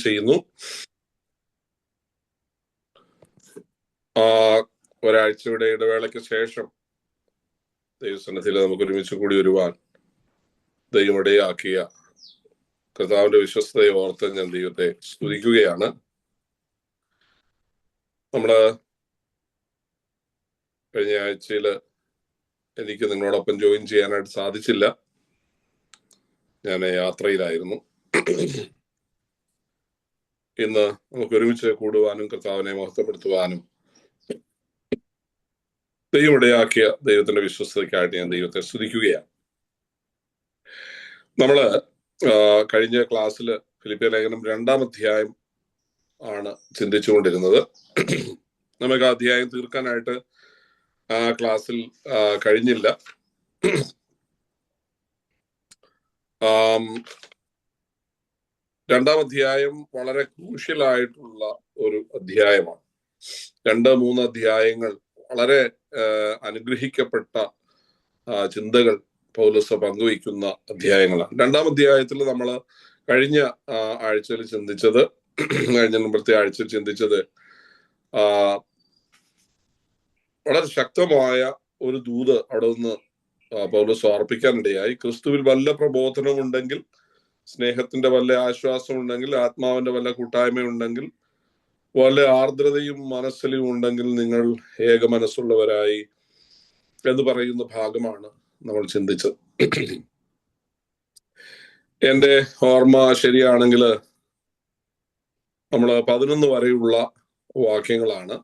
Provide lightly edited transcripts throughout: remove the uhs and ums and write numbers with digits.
ചെയ്യുന്നു. ഒരാഴ്ചയുടെ ഇടവേളയ്ക്ക് ശേഷം ദൈവസന്നിധിയിൽ നമുക്ക് ഒരുമിച്ച് കൂടി വരുവാൻ ദൈവമിടയാക്കിയ കർത്താവിന്റെ വിശ്വസ്തയെ ഓർത്ത് ഞാൻ ദൈവത്തെ സ്തുതിക്കുകയാണ്. നമ്മള് കഴിഞ്ഞ ആഴ്ചയിൽ എനിക്ക് നിങ്ങളോടൊപ്പം ജോയിൻ ചെയ്യാനായിട്ട് സാധിച്ചില്ല. ഞാൻ യാത്രയിലായിരുന്നു. ഇന്ന് നമുക്ക് ഒരുമിച്ച് കൂടുവാനും കർത്താവിനെ മഹത്വപ്പെടുത്തുവാനും ദൈവമിടയാക്കിയ ദൈവത്തിന്റെ വിശ്വസ്തയ്ക്കായിട്ട് ഞാൻ ദൈവത്തെ സ്തുതിക്കുകയാണ്. നമ്മള് കഴിഞ്ഞ ക്ലാസ്സിൽ ഫിലിപ്പിയ ലേഖനം 2-ാം അധ്യായം ആണ് ചിന്തിച്ചുകൊണ്ടിരുന്നത്. നമുക്ക് ആ അധ്യായം തീർക്കാനായിട്ട് ആ ക്ലാസ്സിൽ കഴിഞ്ഞില്ല. 2-ാം അധ്യായം വളരെ ക്രൂഷ്യലായിട്ടുള്ള ഒരു അധ്യായമാണ്. 2-3 അധ്യായങ്ങൾ വളരെ അനുഗ്രഹിക്കപ്പെട്ട ചിന്തകൾ പൗലോസ് പങ്കുവയ്ക്കുന്ന അധ്യായങ്ങളാണ്. 2-ാം അധ്യായത്തിൽ നമ്മൾ കഴിഞ്ഞ ആഴ്ചയിൽ ചിന്തിച്ചത്, കഴിഞ്ഞ മുമ്പത്തെ ആഴ്ചയിൽ ചിന്തിച്ചത് വളരെ ശക്തമായ ഒരു ദൂത് അവിടെ നിന്ന് പൗലോസ് അർപ്പിക്കാനിടയായി. ക്രിസ്തുവിൽ വല്ല പ്രബോധനമുണ്ടെങ്കിൽ, സ്നേഹത്തിന്റെ വല്ല ആശ്വാസമുണ്ടെങ്കിൽ, ആത്മാവിന്റെ വല്ല കൂട്ടായ്മയുണ്ടെങ്കിൽ, വല്ല ആർദ്രതയും മനസ്സിലും ഉണ്ടെങ്കിൽ നിങ്ങൾ ഏക മനസ്സുള്ളവരായി എന്ന് പറയുന്ന ഭാഗമാണ് നമ്മൾ ചിന്തിച്ചത്. എന്റെ ഓർമ്മ ശരിയാണെങ്കിൽ നമ്മൾ 11 വരെയുള്ള വാക്യങ്ങളാണ്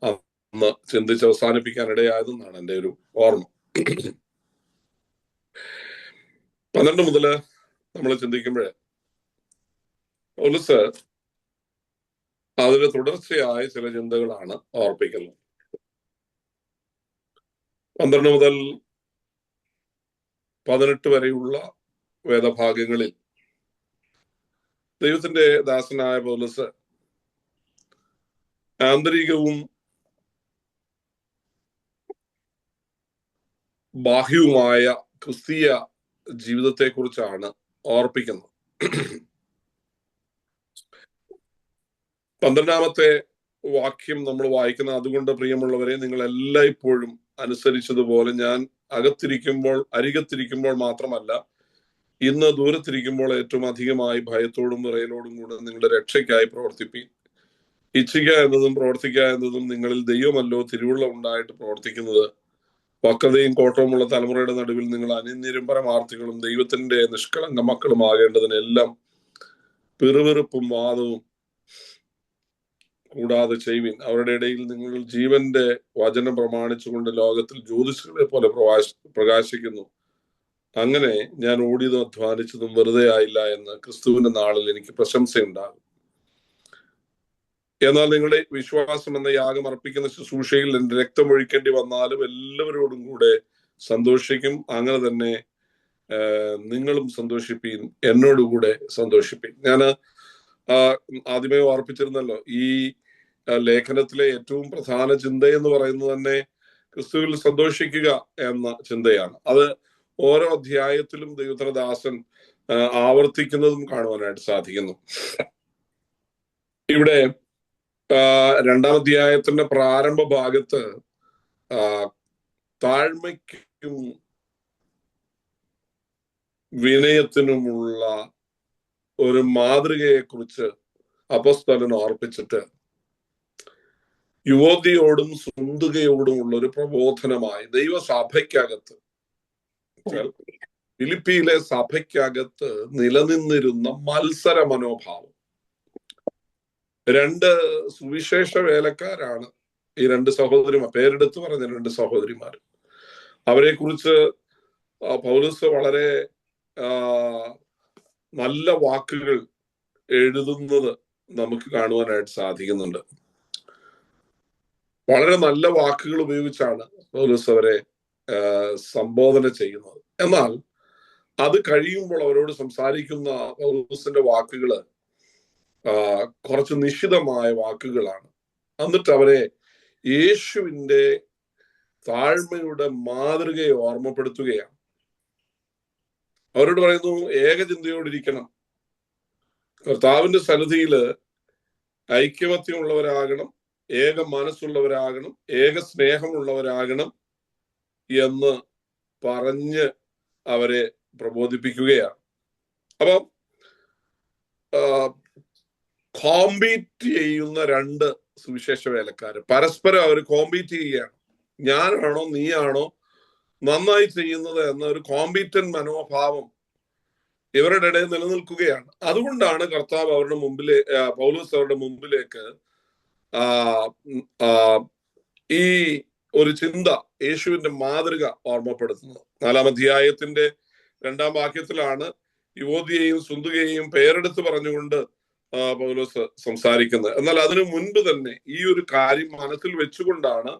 അന്ന് ചിന്തിച്ച് അവസാനിപ്പിക്കാനിടയായതെന്നാണ് എൻ്റെ ഒരു ഓർമ്മ. 12 മുതൽ നമ്മൾ ചിന്തിക്കുമ്പോഴേ പൗലോസ് അതിന് തുടർച്ചയായ ചില ചിന്തകളാണ് ഓർപ്പിക്കുന്നത്. 12 മുതൽ 18 വരെയുള്ള വേദഭാഗങ്ങളിൽ ദൈവത്തിന്റെ ദാസനായ പൗലോസ് ആന്തരികവും ബാഹ്യവുമായ ക്രിസ്തീയ ജീവിതത്തെക്കുറിച്ചാണ് ഓർപ്പിക്കുന്നത്. 12-ാമത്തെ വാക്യം നമ്മൾ വായിക്കുന്നത്, അതുകൊണ്ട് പ്രിയമുള്ളവരെ നിങ്ങൾ എല്ലായ്പ്പോഴും അനുസരിച്ചതുപോലെ ഞാൻ അരികത്തിരിക്കുമ്പോൾ മാത്രമല്ല, ഇന്ന് ദൂരത്തിരിക്കുമ്പോൾ ഏറ്റവും അധികമായി ഭയത്തോടും വിറയലോടും കൂടെ നിങ്ങളുടെ രക്ഷയ്ക്കായി പ്രവർത്തിപ്പീൻ. ഇച്ഛിക്കുക എന്നതും പ്രവർത്തിക്കുക എന്നതും നിങ്ങളിൽ ദൈവമല്ലോ തിരുവുള്ള ഉണ്ടായിട്ട് പ്രവർത്തിക്കുന്നത്. വക്രതയും കോട്ടവുമുള്ള തലമുറയുടെ നടുവിൽ നിങ്ങൾ അനിന്യരും പരമാർത്ഥികളും ദൈവത്തിന്റെ നിഷ്കളങ്ക മക്കളുമാകേണ്ടതിനെല്ലാം പിറുപിറുപ്പും വാദവും കൂടാതെ ചെയ്യുവിൻ. അവരുടെ ഇടയിൽ നിങ്ങൾ ജീവന്റെ വചനം പ്രമാണിച്ചുകൊണ്ട് ലോകത്തിൽ ജ്യോതിഷുകളെ പോലെ പ്രകാശിക്കുന്നു. അങ്ങനെ ഞാൻ ഓടിയതും അധ്വാനിച്ചതും വെറുതെ ആയില്ല എന്ന് ക്രിസ്തുവിന്റെ നാളിൽ എനിക്ക് പ്രശംസയുണ്ടാകും. എന്നാൽ നിങ്ങളുടെ വിശ്വാസം എന്ന യാഗം അർപ്പിക്കുന്ന ശുശ്രൂഷയിൽ എൻ്റെ രക്തം ഒഴിക്കേണ്ടി വന്നാലും എല്ലാവരോടും കൂടെ സന്തോഷിക്കും. അങ്ങനെ തന്നെ നിങ്ങളും സന്തോഷിപ്പീൻ, എന്നോടുകൂടെ സന്തോഷിപ്പീൻ. ഞാൻ ആദ്യമേ ഓർപ്പിച്ചിരുന്നല്ലോ, ഈ ലേഖനത്തിലെ ഏറ്റവും പ്രധാന ചിന്ത എന്ന് പറയുന്നത് തന്നെ ക്രിസ്തുവിൽ സന്തോഷിക്കുക എന്ന ചിന്തയാണ്. അത് ഓരോ അധ്യായത്തിലും ദൈവദാസൻ ആവർത്തിക്കുന്നതും കാണുവാനായിട്ട് സാധിക്കുന്നു. ഇവിടെ 2-ാം അധ്യായത്തിന്റെ പ്രാരംഭ ഭാഗത്ത് താഴ്മയ്ക്കും വിനയത്തിനുമുള്ള ഒരു മാതൃകയെ കുറിച്ച് അപ്പോസ്തലൻ ഓർപ്പിച്ചിട്ട് യുവതിയോടും സുന്ദുകയോടുമുള്ള ഒരു പ്രബോധനമായി ദൈവസഭയ്ക്കകത്ത്, ഫിലിപ്പിയിലെ സഭയ്ക്കകത്ത് നിലനിന്നിരുന്ന മത്സര മനോഭാവം. 2 സുവിശേഷ വേലക്കാരാണ് ഈ 2 സഹോദരിമാർ, പേരെടുത്ത് പറഞ്ഞ 2 സഹോദരിമാർ. അവരെ കുറിച്ച് പൗലോസ് വളരെ നല്ല വാക്കുകൾ എഴുതുന്നത് നമുക്ക് കാണുവാനായിട്ട് സാധിക്കുന്നുണ്ട്. വളരെ നല്ല വാക്കുകൾ ഉപയോഗിച്ചാണ് പൗലോസ് അവരെ സംബോധന ചെയ്യുന്നത്. എന്നാൽ അത് കഴിയുമ്പോൾ അവരോട് സംസാരിക്കുന്ന പൗലോസിന്റെ വാക്കുകള് കുറച്ച് നിശ്ചിതമായ വാക്കുകളാണ്. എന്നിട്ട് അവരെ യേശുവിന്റെ താഴ്മയുടെ മാതൃകയെ ഓർമ്മപ്പെടുത്തുകയാണ്. അവരോട് പറയുന്നു, ഏകചിന്തയോടിരിക്കണം, കർത്താവിന്റെ സന്നിധിയില് ഐക്യമത്യമുള്ളവരാകണം, ഏക മനസ്സുള്ളവരാകണം, ഏക സ്നേഹമുള്ളവരാകണം എന്ന് പറഞ്ഞ് അവരെ പ്രബോധിപ്പിക്കുകയാണ്. അപ്പം കോമ്പീറ്റ് ചെയ്യുന്ന രണ്ട് സുവിശേഷ വേലക്കാര് പരസ്പരം അവർ കോമ്പീറ്റ് ചെയ്യുകയാണ്. ഞാനാണോ നീയാണോ നന്നായി ചെയ്യുന്നത് എന്ന ഒരു കോമ്പീറ്റന്റ് മനോഭാവം ഇവരുടെ ഇടയിൽ നിലനിൽക്കുകയാണ്. അതുകൊണ്ടാണ് കർത്താവ് അവരുടെ പൗലോസ് അവരുടെ മുമ്പിലേക്ക് ഈ ഒരു ചിന്ത, യേശുവിന്റെ മാതൃക ഓർമ്മപ്പെടുത്തുന്നത്. 4-ാം അധ്യായത്തിന്റെ 2-ാം വാക്യത്തിലാണ് യുവതിയെയും സുന്ദുകയെയും പേരെടുത്ത് പറഞ്ഞുകൊണ്ട് പൗലോസ് സംസാരിക്കുന്നത്. എന്നാൽ അതിനു മുൻപ് തന്നെ ഈ ഒരു കാര്യം മനസ്സിൽ വെച്ചുകൊണ്ടാണ്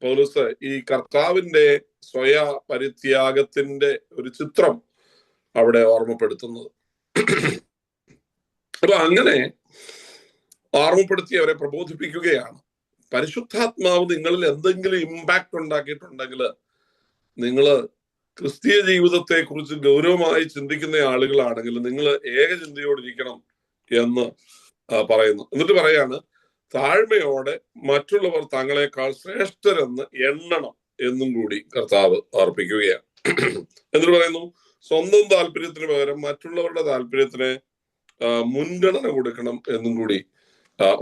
പൗലോസ് ഈ കർത്താവിന്റെ സ്വയ പരിത്യാഗത്തിന്റെ ഒരു ചിത്രം അവിടെ ഓർമ്മപ്പെടുത്തുന്നത്. അപ്പൊ അങ്ങനെ ഓർമ്മപ്പെടുത്തി അവരെ പ്രബോധിപ്പിക്കുകയാണ്. പരിശുദ്ധാത്മാവ് നിങ്ങളിൽ എന്തെങ്കിലും ഇമ്പാക്ട് ഉണ്ടാക്കിയിട്ടുണ്ടെങ്കിൽ നിങ്ങള് ക്രിസ്തീയ ജീവിതത്തെ കുറിച്ച് ഗൗരവമായി ചിന്തിക്കുന്ന ആളുകളാണെങ്കിൽ നിങ്ങൾ ഏകചിന്തയോടിരിക്കണം എന്ന് പറയുന്നു. എന്നിട്ട് പറയാണ്, താഴ്മയോടെ മറ്റുള്ളവർ തങ്ങളെക്കാൾ ശ്രേഷ്ഠരെന്ന് എണ്ണണം എന്നും കൂടി കർത്താവ് ഓർപ്പിക്കുകയാണ്. എന്നിട്ട് പറയുന്നു, സ്വന്തം താല്പര്യത്തിന് പകരം മറ്റുള്ളവരുടെ താല്പര്യത്തിന് മുൻഗണന കൊടുക്കണം എന്നും കൂടി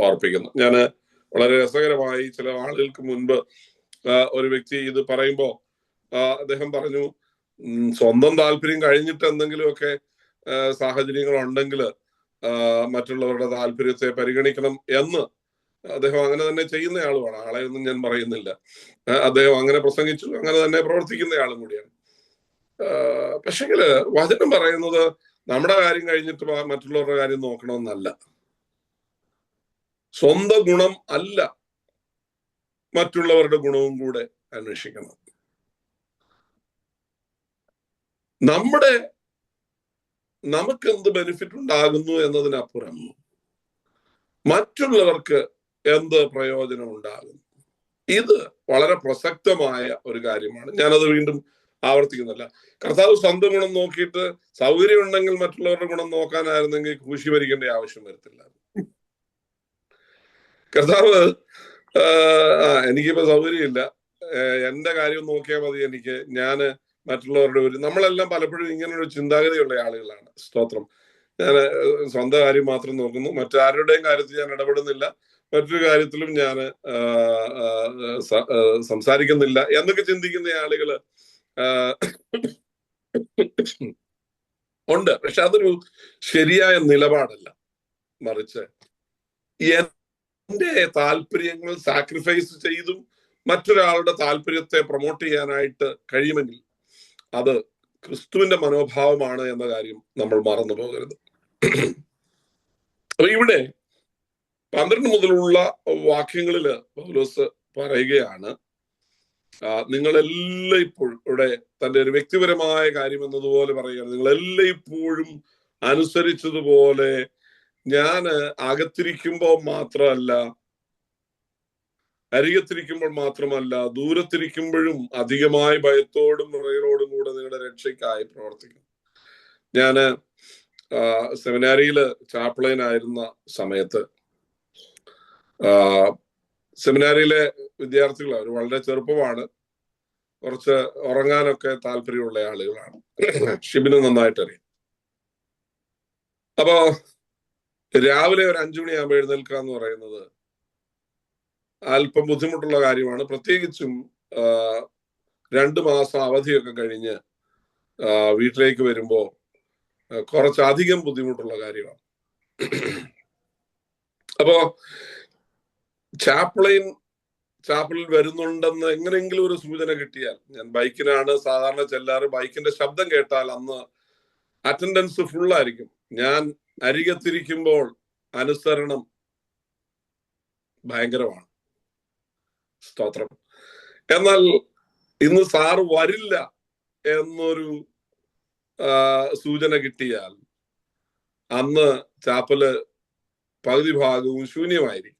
ഓർപ്പിക്കുന്നു. ഞാന് വളരെ രസകരമായി ചില ആളുകൾക്ക് മുൻപ് ഒരു വ്യക്തി ഇത് പറയുമ്പോ അദ്ദേഹം പറഞ്ഞു, സ്വന്തം താല്പര്യം കഴിഞ്ഞിട്ട് എന്തെങ്കിലുമൊക്കെ സാഹചര്യങ്ങൾ ഉണ്ടെങ്കിൽ മറ്റുള്ളവരുടെ താല്പര്യത്തെ പരിഗണിക്കണം എന്ന് അദ്ദേഹം അങ്ങനെ തന്നെ ചെയ്യുന്ന ആളുമാണ്. ആളെ ഒന്നും ഞാൻ പറയുന്നില്ല. അദ്ദേഹം അങ്ങനെ പ്രസംഗിച്ചു, അങ്ങനെ തന്നെ പ്രവർത്തിക്കുന്ന ആളും കൂടിയാണ്. പക്ഷെങ്കില് വചനം പറയുന്നത് നമ്മുടെ കാര്യം കഴിഞ്ഞിട്ട് മറ്റുള്ളവരുടെ കാര്യം നോക്കണമെന്നല്ല. സ്വന്തം ഗുണം അല്ല, മറ്റുള്ളവരുടെ ഗുണവും കൂടെ അന്വേഷിക്കണം. നമുക്ക് എന്ത് ബെനിഫിറ്റ് ഉണ്ടാകുന്നു എന്നതിനപ്പുറം മറ്റുള്ളവർക്ക് എന്ത് പ്രയോജനം ഉണ്ടാകും, ഇത് വളരെ പ്രസക്തമായ ഒരു കാര്യമാണ്. ഞാനത് വീണ്ടും ആവർത്തിക്കുന്നില്ല. കർത്താവ് സ്വന്തം ഗുണം നോക്കിയിട്ട് സൗകര്യം ഉണ്ടെങ്കിൽ മറ്റുള്ളവരുടെ ഗുണം നോക്കാനായിരുന്നെങ്കിൽ കൂശി ഭരിക്കേണ്ട ആവശ്യം വരത്തില്ല. കർത്താവ് എനിക്കിപ്പോ സൗകര്യമില്ല, എന്റെ കാര്യം നോക്കിയാൽ മതി, ഞാന് മറ്റുള്ളവരുടെ നമ്മളെല്ലാം പലപ്പോഴും ഇങ്ങനൊരു ചിന്താഗതിയുള്ള ആളുകളാണ്. സ്തോത്രം. ഞാൻ സ്വന്തം കാര്യം മാത്രം നോക്കുന്നു, മറ്റാരുടെയും കാര്യത്തിൽ ഞാൻ ഇടപെടുന്നില്ല, മറ്റൊരു കാര്യത്തിലും ഞാൻ സംസാരിക്കുന്നില്ല എന്നൊക്കെ ചിന്തിക്കുന്ന ആളുകള് ഉണ്ട്. പക്ഷെ അതൊരു ശരിയായ നിലപാടല്ല. മറിച്ച് എന്റെ താല്പര്യങ്ങൾ സാക്രിഫൈസ് ചെയ്തും മറ്റൊരാളുടെ താല്പര്യത്തെ പ്രൊമോട്ട് ചെയ്യാനായിട്ട് കഴിയുമെങ്കിൽ അത് ക്രിസ്തുവിന്റെ മനോഭാവമാണ് എന്ന കാര്യം നമ്മൾ മറന്നു പോകരുത്. അപ്പൊ ഇവിടെ 12 മുതലുള്ള വാക്യങ്ങളില് പൗലോസ് പറയുകയാണ്, നിങ്ങളെല്ലാം ഇപ്പോഴും, ഇവിടെ തന്റെ ഒരു വ്യക്തിപരമായ കാര്യം എന്നതുപോലെ പറയുകയാണ്, നിങ്ങളെല്ലാം ഇപ്പോഴും അനുസരിച്ചതുപോലെ ഞാൻ അകത്തിരിക്കുമ്പോൾ മാത്രമല്ല, അരികത്തിരിക്കുമ്പോൾ മാത്രമല്ല, ദൂരത്തിരിക്കുമ്പോഴും അധികമായ ഭയത്തോടും വിറയലോടും കൂടെ നിങ്ങളുടെ രക്ഷയ്ക്കായി പ്രവർത്തിക്കും. ഞാന് സെമിനാരിയില് ചാപ്ലൈനായിരുന്ന സമയത്ത് സെമിനാരിയിലെ വിദ്യാർത്ഥികൾ അവർ വളരെ ചെറുപ്പമാണ്, കുറച്ച് ഉറങ്ങാനൊക്കെ താല്പര്യമുള്ള ആളുകളാണ്. ഷിബിന് നന്നായിട്ട് അറിയാം. അപ്പൊ രാവിലെ ഒരു 5 മണിയാകുമ്പോൾ എഴുന്നേൽക്കുക എന്ന് പറയുന്നത് അല്പം ബുദ്ധിമുട്ടുള്ള കാര്യമാണ്. പ്രത്യേകിച്ചും 2 മാസം അവധിയൊക്കെ കഴിഞ്ഞ് വീട്ടിലേക്ക് വരുമ്പോ കുറച്ചധികം ബുദ്ധിമുട്ടുള്ള കാര്യമാണ്. അപ്പോ ചാപ്പലിൽ വരുന്നുണ്ടെന്ന് എങ്ങനെയെങ്കിലും ഒരു സൂചന കിട്ടിയാൽ, ഞാൻ ബൈക്കിനാണ് സാധാരണ ചെല്ലാറ്, ബൈക്കിന്റെ ശബ്ദം കേട്ടാൽ അന്ന് അറ്റൻഡൻസ് ഫുള്ളായിരിക്കും. ഞാൻ അരികത്തിരിക്കുമ്പോൾ അനുസരണം ഭയങ്കരമാണ്. സ്തോത്രം. എന്നാൽ ഇന്ന് സാറ് വരില്ല എന്നൊരു സൂചന കിട്ടിയാൽ അന്ന് ചാപ്പല് പകുതി ഭാഗവും ശൂന്യമായിരിക്കും.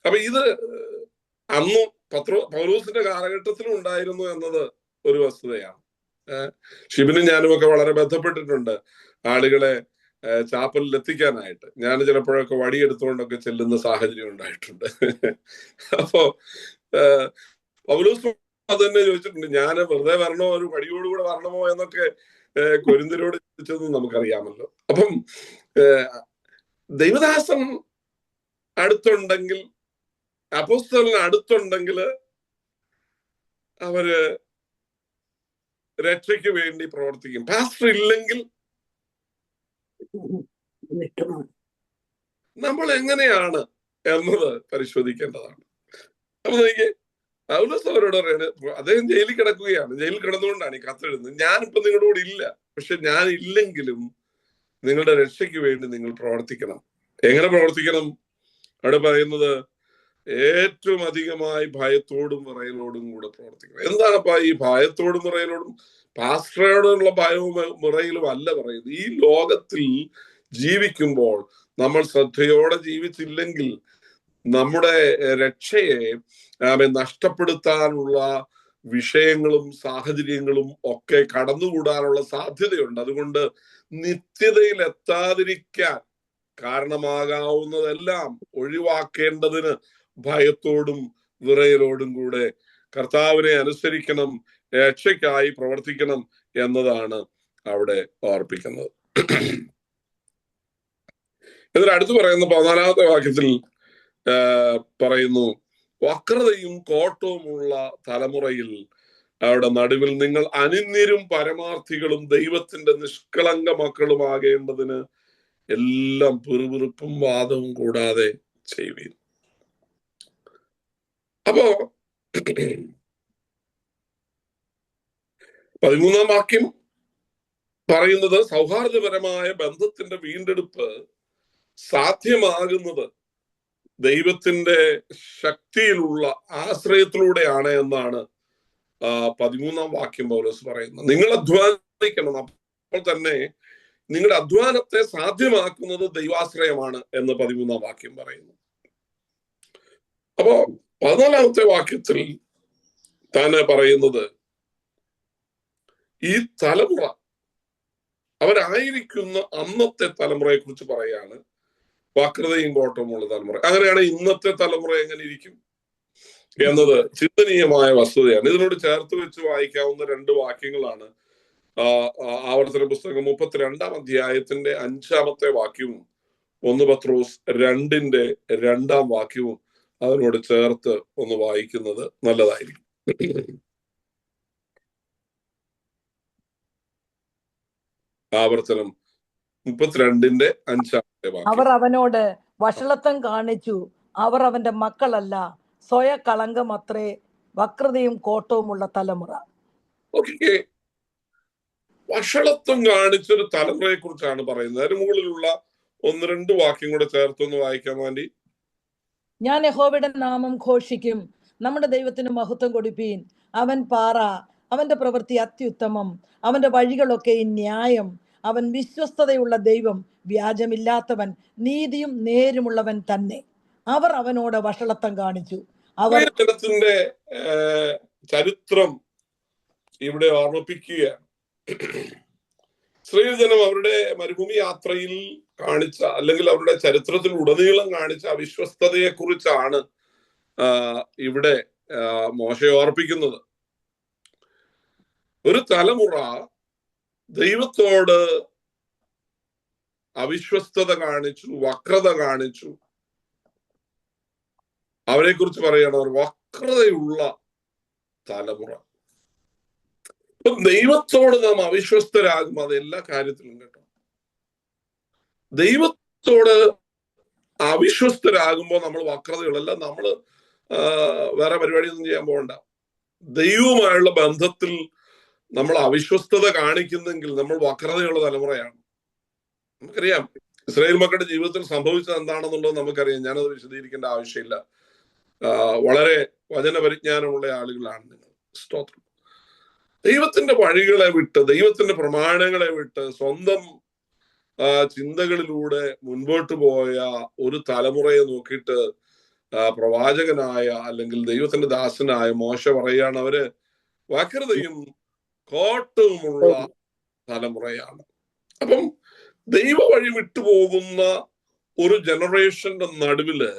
അപ്പൊ ഇത് അന്നും പൗലോസിന്റെ കാലഘട്ടത്തിലും ഉണ്ടായിരുന്നു എന്നത് ഒരു വസ്തുതയാണ്. ഷിബിനും ഞാനും ഒക്കെ വളരെ ബന്ധപ്പെട്ടിട്ടുണ്ട്. ആളുകളെ ചാപ്പലിൽ എത്തിക്കാനായിട്ട് ഞാൻ ചിലപ്പോഴൊക്കെ വടിയെടുത്തുകൊണ്ടൊക്കെ ചെല്ലുന്ന സാഹചര്യം ഉണ്ടായിട്ടുണ്ട്. അപ്പോ പൗലോസ് അത് തന്നെ ചോദിച്ചിട്ടുണ്ട്, ഞാൻ വെറുതെ വരണോ ഒരു വടിയോടുകൂടെ വരണമോ എന്നൊക്കെ കൊരിന്ത്യരോട് ചോദിച്ചതെന്ന് നമുക്കറിയാമല്ലോ. അപ്പം ദൈവദാസൻ അടുത്തുണ്ടെങ്കിൽ, അപ്പോസ്തലൻ അടുത്തുണ്ടെങ്കിൽ അവര് രക്ഷയ്ക്ക് വേണ്ടി പ്രവർത്തിക്കും. പാസ്റ്റർ ഇല്ലെങ്കിൽ നമ്മൾ എങ്ങനെയാണ് എന്നത് പരിശോധിക്കേണ്ടതാണ്. അപ്പൊ എനിക്ക് പൗലോസ് അവരോട് പറയുന്നത്, അദ്ദേഹം ജയിലിൽ കിടക്കുകയാണ്, ജയിലിൽ കിടന്നുകൊണ്ടാണ് ഈ കത്തെഴുതുന്നത്. ഞാനിപ്പോ നിങ്ങളുടെ കൂടെ ഇല്ല, പക്ഷെ ഞാൻ ഇല്ലെങ്കിലും നിങ്ങളുടെ രക്ഷയ്ക്ക് വേണ്ടി നിങ്ങൾ പ്രവർത്തിക്കണം. എങ്ങനെ പ്രവർത്തിക്കണം? അവിടെ പറയുന്നത് ഏറ്റവും അധികമായി ഭയത്തോടും വിറയലോടും കൂടെ പ്രവർത്തിക്കണം. എന്താണപ്പാ ഈ ഭയത്തോടും വിറയലോടും? പാസ്റ്ററോടുള്ള ഭയവും വിറയലും അല്ല പറയുന്നത്. ഈ ലോകത്തിൽ ജീവിക്കുമ്പോൾ നമ്മൾ ശ്രദ്ധയോടെ ജീവിച്ചില്ലെങ്കിൽ നമ്മുടെ രക്ഷയെ നഷ്ടപ്പെടുത്താനുള്ള വിഷയങ്ങളും സാഹചര്യങ്ങളും ഒക്കെ കടന്നുകൂടാനുള്ള സാധ്യതയുണ്ട്. അതുകൊണ്ട് നിത്യതയിൽ എത്താതിരിക്കാൻ കാരണമാകാവുന്നതെല്ലാം ഒഴിവാക്കേണ്ടതിന് ഭയത്തോടും വിറയലോടും കൂടെ കർത്താവിനെ അനുസരിക്കണം, രക്ഷയ്ക്കായി പ്രവർത്തിക്കണം എന്നതാണ് അവിടെ ഓർപ്പിക്കുന്നത്. എന്നിട്ട് അടുത്ത് പറയുന്ന 14-ാമത്തെ വാക്യത്തിൽ പറയുന്നു, വക്രതയും കോട്ടവുമുള്ള തലമുറയിൽ അവിടെ നടുവിൽ നിങ്ങൾ അനിന്യരും പരമാർത്ഥികളും ദൈവത്തിന്റെ നിഷ്കളങ്ക മക്കളുമാകേണ്ടതിന് എല്ലാം പിറുപിറുപ്പും വാദവും കൂടാതെ ചെയ്യുവീൻ. അപ്പോ 13-ാം വാക്യം പറയുന്നത് സൗഹാർദ്ദപരമായ ബന്ധത്തിന്റെ വീണ്ടെടുപ്പ് സാധ്യമാകുന്നത് ദൈവത്തിന്റെ ശക്തിയിലുള്ള ആശ്രയത്തിലൂടെയാണ് എന്നാണ് 13-ാം വാക്യം പൗലോസ് പറയുന്നത്. നിങ്ങൾ അധ്വാനിക്കണം, അപ്പോൾ തന്നെ നിങ്ങളുടെ അധ്വാനത്തെ സാധ്യമാക്കുന്നത് ദൈവാശ്രയമാണ് എന്ന് 13-ാം വാക്യം പറയുന്നു. അപ്പോ 14-ാമത്തെ വാക്യത്തിൽ താൻ പറയുന്നത് ഈ തലമുറ അവരായിരിക്കുന്ന അന്നത്തെ തലമുറയെ കുറിച്ച് പറയാണ്, വക്രതയും കോട്ടവുമുള്ള തലമുറ. അങ്ങനെയാണ് ഇന്നത്തെ തലമുറ എങ്ങനെ ഇരിക്കും എന്നത് ചിന്തനീയമായ വസ്തുതയാണ്. ഇതിനോട് ചേർത്ത് വെച്ച് വായിക്കാവുന്ന 2 വാക്യങ്ങളാണ് ആവർത്തന പുസ്തകം 32-ാം അധ്യായത്തിന്റെ 5-ാമത്തെ വാക്യവും 1 പത്രോസ് 2-ന്റെ 2-ാം വാക്യവും അതിനോട് ചേർത്ത് ഒന്ന് വായിക്കുന്നത് നല്ലതായിരിക്കും. ആവർത്തനം 32-ന്റെ 5-ാമത്തെ വാക്യം. അവർ അവനോട് വഷളത്വം കാണിച്ചു, അവർ അവന്റെ മക്കളല്ല, സ്വയ കളങ്കം അത്രേ വക്രതയും കോട്ടവുമുള്ള തലമുറ. ഓക്കെ, വഷളത്വം കാണിച്ചൊരു തലമുറയെ കുറിച്ചാണ് പറയുന്നത്. അതിന് മുകളിലുള്ള 1-2 വാക്യം കൂടെ ചേർത്തൊന്ന് വായിക്കാൻ വേണ്ടി. ഞാൻ യഹോവയുടെ നാമം ഘോഷിക്കും, നമ്മുടെ ദൈവത്തിന് മഹത്വം കൊടുപ്പീൻ. അവൻ പാറ, അവന്റെ പ്രവൃത്തി അത്യുത്തമം, അവന്റെ വഴികളൊക്കെ ന്യായം. അവൻ വിശ്വസ്തതയുള്ള ദൈവം, വ്യാജമില്ലാത്തവൻ, നീതിയും നേരുമുള്ളവൻ തന്നെ. അവർ അവനോട് വഷളത്വം കാണിച്ചു. അവർ ജനത്തിന്റെ ചരിത്രം ഇവിടെ ഓർമ്മിപ്പിക്കുകയാണ്. ഇസ്രായേൽ ജനം അവരുടെ മരുഭൂമി യാത്രയിൽ കാണിച്ച, അല്ലെങ്കിൽ അവരുടെ ചരിത്രത്തിൽ ഉടനീളം കാണിച്ച അവിശ്വസ്തതയെ കുറിച്ചാണ് ഇവിടെ മോശെ ഓർപ്പിക്കുന്നത്. ഒരു തലമുറ ദൈവത്തോട് അവിശ്വസ്തത കാണിച്ചു, വക്രത കാണിച്ചു. അവരെ കുറിച്ച് പറയണം, അവർ വക്രതയുള്ള തലമുറ. ദൈവത്തോട് നാം അവിശ്വസ്തരാകും, അത് എല്ലാ കാര്യത്തിലും കേട്ടോ. ദൈവത്തോട് അവിശ്വസ്തരാകുമ്പോൾ നമ്മൾ വക്രതകളല്ല, നമ്മൾ വേറെ പരിപാടിയൊന്നും ചെയ്യാൻ പോകണ്ട. ദൈവവുമായുള്ള ബന്ധത്തിൽ നമ്മൾ അവിശ്വസ്തത കാണിക്കുന്നെങ്കിൽ നമ്മൾ വക്രതയുള്ള തലമുറയാണ്. നമുക്കറിയാം ഇസ്രായേൽ മക്കളുടെ ജീവിതത്തിൽ സംഭവിച്ചത് എന്താണെന്നുള്ളത് നമുക്കറിയാം. ഞാനത് വിശദീകരിക്കേണ്ട ആവശ്യമില്ല. വളരെ വചനപരിജ്ഞാനമുള്ള ആളുകളാണ് നിങ്ങൾ. സ്തോത്രം. ദൈവത്തിന്റെ വഴികളെ വിട്ട്, ദൈവത്തിന്റെ പ്രമാണങ്ങളെ വിട്ട് സ്വന്തം ചിന്തകളിലൂടെ മുൻപോട്ട് പോയ ഒരു തലമുറയെ നോക്കിയിട്ട് പ്രവാചകനായ അല്ലെങ്കിൽ ദൈവത്തിന്റെ ദാസനായ മോശ പറയാണ്, അവര് വക്രതയും കോട്ടവുമുള്ള തലമുറയാണ്. അപ്പം ദൈവ വഴി വിട്ടുപോകുന്ന ഒരു ജനറേഷന്റെ നടുവില്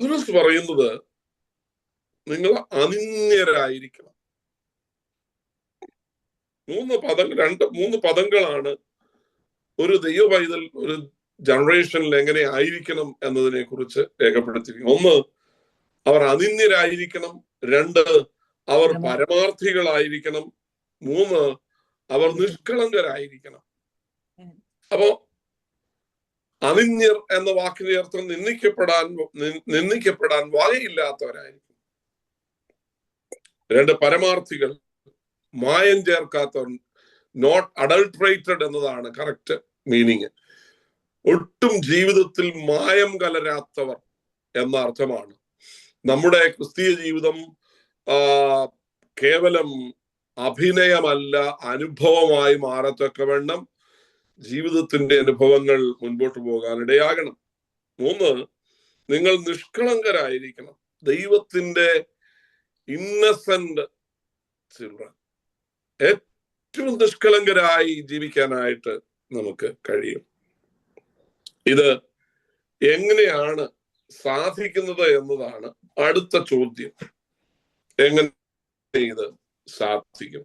പൗലോസ് പറയുന്നത് നിങ്ങൾ അനിന്യരായിരിക്കണം. മൂന്ന് പദങ്ങളാണ് ഒരു ദൈവ പൈതൽ ഒരു ജനറേഷനിൽ എങ്ങനെ ആയിരിക്കണം എന്നതിനെ കുറിച്ച് രേഖപ്പെടുത്തിയിരിക്കുന്നു. ഒന്ന്, അവർ അനിന്യരായിരിക്കണം. രണ്ട്, അവർ പരമാർത്ഥികളായിരിക്കണം. മൂന്ന്, അവർ നിഷ്കളങ്കരായിരിക്കണം. അപ്പോ അനിന്യർ എന്ന വാക്കിന്റെ അർത്ഥം നിന്ദിക്കപ്പെടാൻ വകയില്ലാത്തവരായിരിക്കും. രണ്ട്, പരമാർത്ഥികൾ, മായം ചേർക്കാത്തവർ, നോട്ട് അഡൾട്രേറ്റഡ് എന്നതാണ് കറക്റ്റ് മീനിങ്. ഒട്ടും ജീവിതത്തിൽ മായം കലരാത്തവർ എന്ന അർത്ഥമാണ്. നമ്മുടെ ക്രിസ്തീയ ജീവിതം കേവലം അഭിനയമല്ല, അനുഭവമായി മാറത്തക്കവണ്ണം ജീവിതത്തിന്റെ അനുഭവങ്ങൾ മുൻപോട്ട് പോകാൻ ഇടയാകണം. മൂന്ന്, നിങ്ങൾ നിഷ്കളങ്കരായിരിക്കണം. ദൈവത്തിന്റെ ഇന്നസെന്റ് ചിൽഡ്രൻ, ഏറ്റവും നിഷ്കളങ്കരായി ജീവിക്കാനായിട്ട് നമുക്ക് കഴിയും. ഇത് എങ്ങനെയാണ് സാധിക്കുന്നത് എന്നതാണ് അടുത്ത ചോദ്യം. എങ്ങനെ ഇത് സാധിക്കും?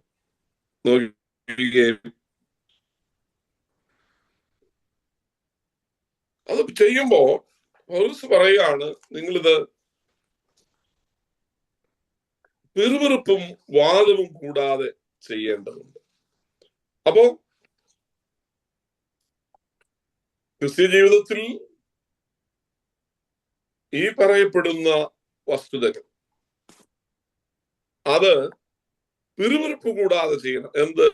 അത് ചെയ്യുമ്പോ പൗലോസ് പറയുകയാണ്, നിങ്ങളിത് പിറുപിറുപ്പും വാദവും കൂടാതെ ചെയ്യേണ്ടതുണ്ട്. അപ്പോ ക്രിസ്ത്യ ജീവിതത്തിൽ ഈ പറയപ്പെടുന്ന വസ്തുതകൾ അത് പിറുപിറുപ്പ് കൂടാതെ ചെയ്യണം. എന്ത്?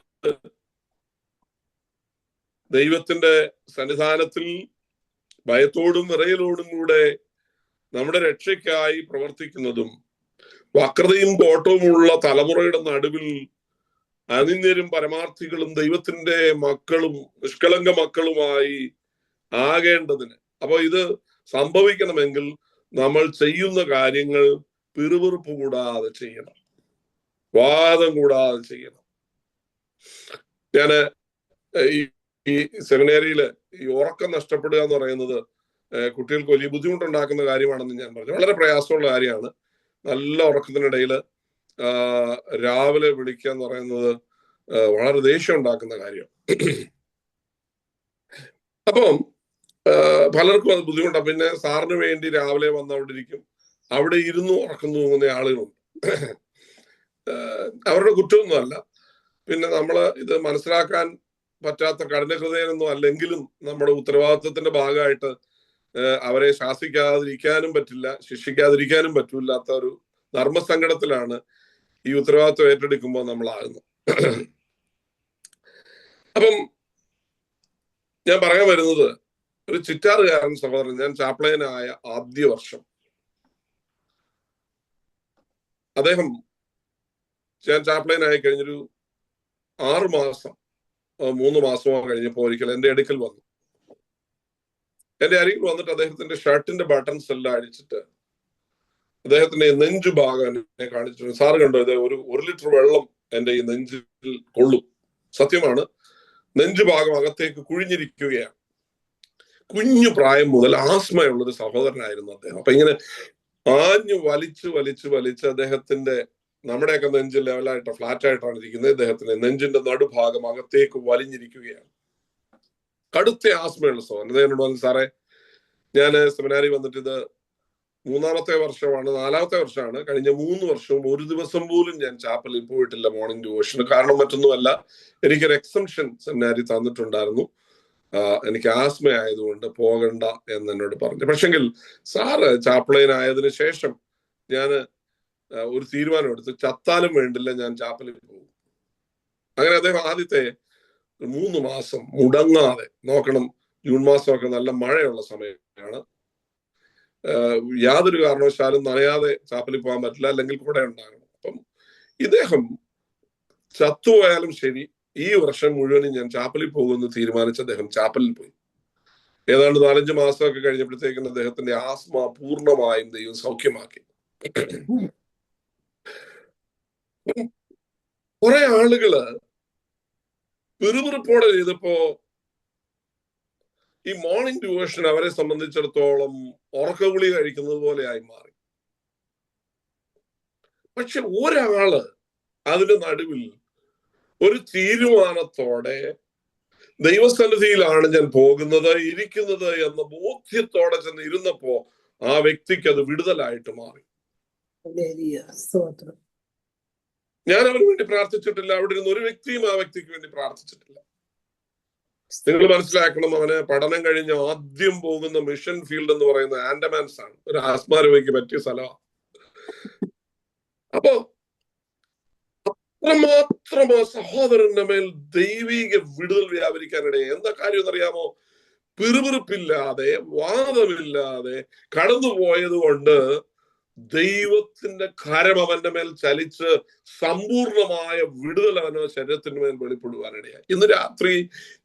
ദൈവത്തിന്റെ സന്നിധാനത്തിൽ ഭയത്തോടും വിറയലോടും കൂടെ നമ്മുടെ രക്ഷയ്ക്കായി പ്രവർത്തിക്കുന്നതും വക്രതയും കോട്ടവുമുള്ള തലമുറയുടെ നടുവിൽ അനിന്യരും പരമാർത്ഥികളും ദൈവത്തിന്റെ മക്കളും നിഷ്കളങ്ക മക്കളുമായി ആകേണ്ടതിന്. അപ്പൊ ഇത് സംഭവിക്കണമെങ്കിൽ നമ്മൾ ചെയ്യുന്ന കാര്യങ്ങൾ പിറുപിറുപ്പ് കൂടാതെ ചെയ്യണം, വാദം കൂടാതെ ചെയ്യണം. ഞാന് ഈ സെമിനാരിയില് ഈ ഉറക്കം നഷ്ടപ്പെടുക എന്ന് പറയുന്നത് കുട്ടികൾക്ക് വലിയ ബുദ്ധിമുട്ടുണ്ടാക്കുന്ന കാര്യമാണെന്ന് ഞാൻ പറഞ്ഞു. വളരെ പ്രയാസമുള്ള കാര്യമാണ്. നല്ല ഉറക്കത്തിനിടയിൽ രാവിലെ വിളിക്കുക എന്ന് പറയുന്നത് വളരെ ദേഷ്യം ഉണ്ടാക്കുന്ന കാര്യമാണ്. അപ്പം പലർക്കും അത് ബുദ്ധിമുട്ടാണ്. പിന്നെ സാറിന് വേണ്ടി രാവിലെ വന്ന് അവിടെ ഇരിക്കും, അവിടെ ഇരുന്ന് ഉറക്കം തൂങ്ങുന്ന ആളുകളുണ്ട്. അവരുടെ കുറ്റമൊന്നുമല്ല. പിന്നെ നമ്മള് ഇത് മനസ്സിലാക്കാൻ പറ്റാത്ത കഠിനഹൃദയനൊന്നും അല്ലെങ്കിലും നമ്മുടെ ഉത്തരവാദിത്വത്തിന്റെ ഭാഗമായിട്ട് അവരെ ശാസിക്കാതിരിക്കാനും പറ്റില്ല, ശിക്ഷിക്കാതിരിക്കാനും പറ്റില്ലാത്ത ഒരു ധർമ്മസങ്കടത്തിലാണ് ഈ ഉത്തരവാദിത്വം ഏറ്റെടുക്കുമ്പോൾ നമ്മളാകുന്നത്. അപ്പം ഞാൻ പറയാൻ വരുന്നത്, ഒരു ചിറ്റാറുകാരൻ സഹോദരൻ, ഞാൻ ചാപ്ലയനായ ആദ്യ വർഷം അദ്ദേഹം, ഞാൻ ചാപ്ലയനായി കഴിഞ്ഞൊരു 6 മാസം 3 മാസമോ കഴിഞ്ഞപ്പോ ഒരിക്കൽ എന്റെ അടുക്കൽ വന്നു. എന്റെ അരികിൽ വന്നിട്ട് അദ്ദേഹത്തിന്റെ ഷർട്ടിന്റെ ബട്ടൺസ് എല്ലാം അടിച്ചിട്ട് അദ്ദേഹത്തിന്റെ നെഞ്ചു ഭാഗം എന്നെ കാണിച്ചു. സാറ് കണ്ടോ, ഇത് 1 ലിറ്റർ വെള്ളം എന്റെ ഈ നെഞ്ചിൽ കൊള്ളും. സത്യമാണ്, നെഞ്ചു ഭാഗം അകത്തേക്ക് കുഴിഞ്ഞിരിക്കുകയാണ്. കുഞ്ഞു പ്രായം മുതൽ ആസ്മയുള്ളൊരു സഹോദരനായിരുന്നു അദ്ദേഹം. അപ്പൊ ഇങ്ങനെ ആഞ്ഞു വലിച്ച് അദ്ദേഹത്തിന്റെ, നമ്മുടെയൊക്കെ നെഞ്ച് ലെവലായിട്ട് ഫ്ലാറ്റ് ആയിട്ടാണ് ഇരിക്കുന്നത്, ഇദ്ദേഹത്തിന്റെ നെഞ്ചിന്റെ നടുഭാഗം അകത്തേക്ക് വലിഞ്ഞിരിക്കുകയാണ്. കടുത്ത ആസ്മയുള്ള സഹോദരൻ. എന്നോട് പറഞ്ഞു, സാറേ ഞാൻ സെമിനാരി വന്നിട്ട് ഇത് 3-ാമത്തെ വർഷമാണ്, 4-ാമത്തെ വർഷമാണ്. കഴിഞ്ഞ 3 വർഷവും ഒരു ദിവസം പോലും ഞാൻ ചാപ്പലിൽ പോയിട്ടില്ല മോർണിംഗ് ഡിവോഷന്. കാരണം മറ്റൊന്നുമല്ല, എനിക്കൊരു എക്സംഷൻ സെമിനാരി തന്നിട്ടുണ്ടായിരുന്നു. എനിക്ക് ആസ്മ ആയതുകൊണ്ട് പോകണ്ട എന്ന് എന്നോട് പറഞ്ഞു. പക്ഷെങ്കിൽ സാറ് ചാപ്ലൈനായതിനു ശേഷം ഞാൻ ഒരു തീരുമാനം എടുത്ത്, ചത്താലും വേണ്ടില്ല ഞാൻ ചാപ്പലിൽ പോകും. അങ്ങനെ അദ്ദേഹം ആദ്യത്തെ 3 മാസം മുടങ്ങാതെ, നോക്കണം ജൂൺ മാസമൊക്കെ നല്ല മഴയുള്ള സമയമാണ്, യാതൊരു കാരണവശാലും നനയാതെ ചാപ്പലിൽ പോകാൻ പറ്റില്ല, അല്ലെങ്കിൽ കൂടെ ഉണ്ടാകണം. അപ്പം ഇദ്ദേഹം ചത്തുപോയാലും ശരി ഈ വർഷം മുഴുവനും ഞാൻ ചാപ്പലിൽ പോകുമെന്ന് തീരുമാനിച്ച് അദ്ദേഹം ചാപ്പലിൽ പോയി. ഏതാണ്ട് 4-5 മാസമൊക്കെ കഴിഞ്ഞപ്പോഴത്തേക്കും അദ്ദേഹത്തിന്റെ ആസ്മ പൂർണ്ണമായും ദൈവം സൗഖ്യമാക്കി. കുറെ ആളുകള് പിറുപിറുപ്പോടെ ചെയ്തപ്പോ ഈ മോർണിംഗ് ഡിവോഷൻ അവരെ സംബന്ധിച്ചിടത്തോളം ഉറക്കഗുളി കഴിക്കുന്നത് പോലെ ആയി മാറി. പക്ഷെ ഒരാള് അതിന്റെ നടുവിൽ ഒരു തീരുമാനത്തോടെ ദൈവസന്നിധിയിലാണ് ഞാൻ പോകുന്നത്, ഇരിക്കുന്നത് എന്ന ബോധ്യത്തോടെ ചെന്ന് ഇരുന്നപ്പോ ആ വ്യക്തിക്ക് അത് വിടുതലായിട്ട് മാറി. ഞാൻ അവന് വേണ്ടി പ്രാർത്ഥിച്ചിട്ടില്ല, അവിടെ ഇരുന്ന് ഒരു വ്യക്തിയും ആ വ്യക്തിക്ക് വേണ്ടി പ്രാർത്ഥിച്ചിട്ടില്ല. നിങ്ങൾ മനസ്സിലാക്കണം, അവന് പഠനം കഴിഞ്ഞ് ആദ്യം പോകുന്ന മിഷൻ ഫീൽഡ് എന്ന് പറയുന്നത് ആൻഡമാൻസ് ആണ്. ഒരു ആസ്മാരോഗിക്ക് പറ്റിയ സ്ഥലമാണ്. അപ്പോ അത്രമാത്രം ആ സഹോദരന്റെ മേൽ ദൈവിക വിടുതൽ വ്യാപരിക്കാനിടയെ. എന്താ കാര്യം എന്നറിയാമോ? പിറുപിറുപ്പില്ലാതെ വാദമില്ലാതെ കടന്നുപോയത് കൊണ്ട് ദൈവത്തിന്റെ കരം അവന്റെ മേൽ ചലിച്ച് സമ്പൂർണമായ വിടുതൽ അവന്റെ ശരീരത്തിന് മേൽ വെളിപ്പെടുവാനിടയായി. ഇന്ന് രാത്രി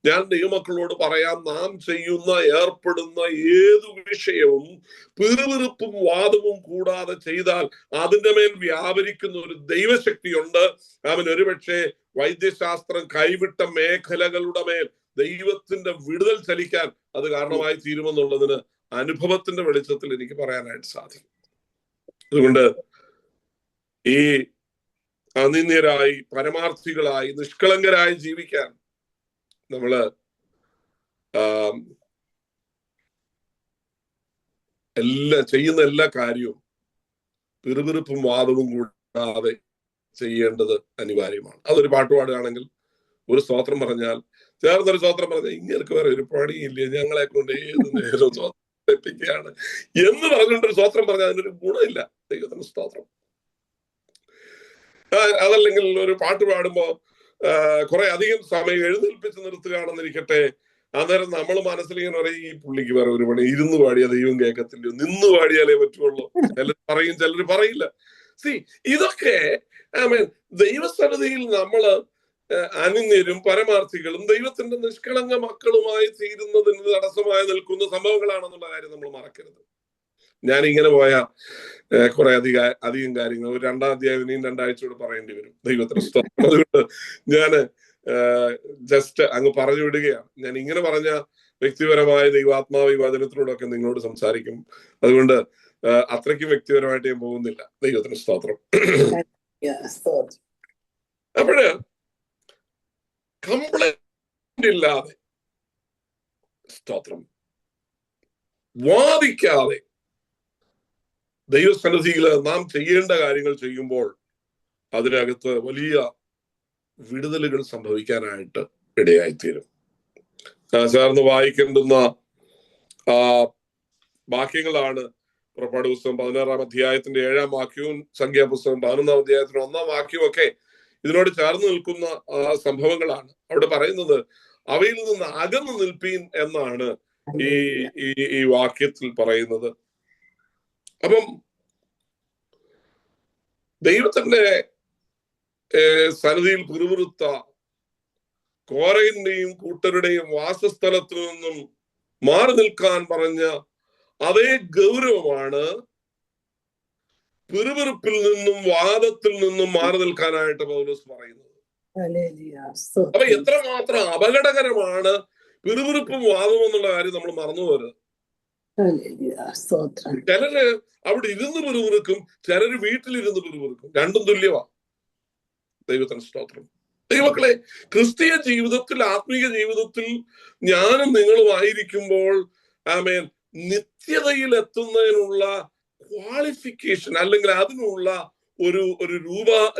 ഞാൻ ദൈവമക്കളോട് പറയാം, നാം ചെയ്യുന്ന ഏർപ്പെടുന്ന ഏതു വിഷയവും പിറുപിറുപ്പും വാദവും കൂടാതെ ചെയ്താൽ അതിന്റെ മേൽ വ്യാപരിക്കുന്ന ഒരു ദൈവശക്തിയുണ്ട്. അവൻ ഒരുപക്ഷെ വൈദ്യശാസ്ത്രം കൈവിട്ട മേഖലകളുടെ മേൽ ദൈവത്തിന്റെ വിടുതൽ ചലിക്കാൻ അത് കാരണമായി തീരുമെന്നുള്ളതിന് അനുഭവത്തിന്റെ വെളിച്ചത്തിൽ എനിക്ക് പറയാനായിട്ട് സാധിക്കും. അതുകൊണ്ട് ഈ അനിന്യരായി പരമാർത്ഥികളായി നിഷ്കളങ്കരായി ജീവിക്കാൻ നമ്മള് ചെയ്യുന്ന എല്ലാ കാര്യവും പിറുപിറുപ്പും വാദവും കൂടാതെ ചെയ്യേണ്ടത് അനിവാര്യമാണ്. അതൊരു പാട്ടുപാടുകയാണെങ്കിൽ ഒരു സ്തോത്രം പറഞ്ഞാൽ, ചേർന്നൊരു സ്തോത്രം പറഞ്ഞാൽ ഇങ്ങനെ വേറെ ഒരു പണിയില്ല, ഞങ്ങളെ കൊണ്ട് ഏത് നേരവും സ്തോത്രിപ്പിക്കുകയാണ് എന്ന് പറഞ്ഞുകൊണ്ടൊരു സ്തോത്രം പറഞ്ഞാൽ അതിനൊരു ഗുണമില്ല. ദൈവത്തിന് സ്തോത്രം. അതല്ലെങ്കിൽ ഒരു പാട്ട് പാടുമ്പോ കുറെ അധികം സമയം എഴുന്നേൽപ്പിച്ച് നിർത്തുകയാണെന്നിരിക്കട്ടെ, അന്നേരം നമ്മൾ മനസ്സിലിങ്ങനെ പറയും, ഈ പുള്ളിക്ക് വേറെ ഒരു പണി, ഇരുന്ന് പാടിയാൽ ദൈവം കേൾക്കത്തില്ലയോ, നിന്ന് പാടിയാലേ പറ്റുള്ളൂ. ചിലർ പറയും, ചിലർ പറയില്ല. ഇതൊക്കെ ദൈവസന്നിധിയിൽ നമ്മള് അനിന്യരും പരമാർത്ഥികളും ദൈവത്തിന്റെ നിഷ്കളങ്ക മക്കളുമായി തീരുന്നതിന് തടസ്സമായി നിൽക്കുന്ന സംഭവങ്ങളാണെന്നുള്ള കാര്യം നമ്മൾ മറക്കരുത്. ഞാൻ ഇങ്ങനെ പോയ കുറെ അധികം കാര്യങ്ങൾ ഒരു 2-ാം അധ്യായം ഇനിയും 2 ആഴ്ചയോട് പറയേണ്ടി വരും. ദൈവത്തിന് സ്തോത്രം. അതുകൊണ്ട് ഞാന് ജസ്റ്റ് അങ്ങ് പറഞ്ഞു വിടുകയാണ്. ഞാൻ ഇങ്ങനെ പറഞ്ഞ വ്യക്തിപരമായ ദൈവാത്മാവ് വചനത്തിലൂടെയൊക്കെ നിങ്ങളോട് സംസാരിക്കും. അതുകൊണ്ട് അത്രയ്ക്കും വ്യക്തിപരമായിട്ട് ഞാൻ പോകുന്നില്ല. ദൈവത്തിന് സ്തോത്രം. അപ്പോഴ് കംപ്ലൈന്റ് ഇല്ലാതെ, സ്തോത്രം, വാദിക്കാതെ ദൈവസന്നിധിയിൽ നാം ചെയ്യേണ്ട കാര്യങ്ങൾ ചെയ്യുമ്പോൾ അതിനകത്ത് വലിയ വിടുതലുകൾ സംഭവിക്കാനായിട്ട് ഇടയായിത്തീരും. ചേർന്ന് വായിക്കേണ്ടുന്ന വാക്യങ്ങളാണ് പുറപ്പാട് പുസ്തകം 16-ാം അധ്യായത്തിന്റെ 7-ാം വാക്യവും സംഖ്യാപുസ്തകം 11-ാം അധ്യായത്തിന്റെ 1-ാം വാക്യവും ഒക്കെ ഇതിനോട് ചേർന്ന് നിൽക്കുന്ന സംഭവങ്ങളാണ്. അവിടെ പറയുന്നത് അവയിൽ നിന്ന് അകന്നു നിൽപ്പീൻ എന്നാണ് ഈ വാക്യത്തിൽ പറയുന്നത്. അപ്പം ദൈവത്തിന്റെ സന്നിധിയിൽ പിറുപിറുത്ത കോരഹിന്റെയും കൂട്ടരുടെയും വാസസ്ഥലത്തു നിന്നും മാറി നിൽക്കാൻ പറഞ്ഞ അതേ ഗൗരവമാണ് പിറുപിറുപ്പിൽ നിന്നും വാദത്തിൽ നിന്നും മാറി നിൽക്കാനായിട്ട് പൗലോസ് പറയുന്നത്. അപ്പൊ എത്രമാത്രം അപകടകരമാണ് പിറുപിറുപ്പും വാദവും എന്നുള്ള കാര്യം നമ്മൾ മറന്നു പോരുത്. ചിലര് അവിടെ ഇരുന്ന് പിറുപിറുക്കും, ചിലര് വീട്ടിലിരുന്ന് പിറുപിറുക്കും. രണ്ടും തുല്യമാണ്. ദൈവത്തിന് സ്തോത്രം. ദൈവമക്കളെ, ക്രിസ്തീയ ജീവിതത്തിൽ, ആത്മീയ ജീവിതത്തിൽ ഞാനും നിങ്ങളും ആയിരിക്കുമ്പോൾ നിത്യതയിൽ എത്തുന്നതിനുള്ള ക്വാളിഫിക്കേഷൻ അല്ലെങ്കിൽ അതിനുള്ള ഒരു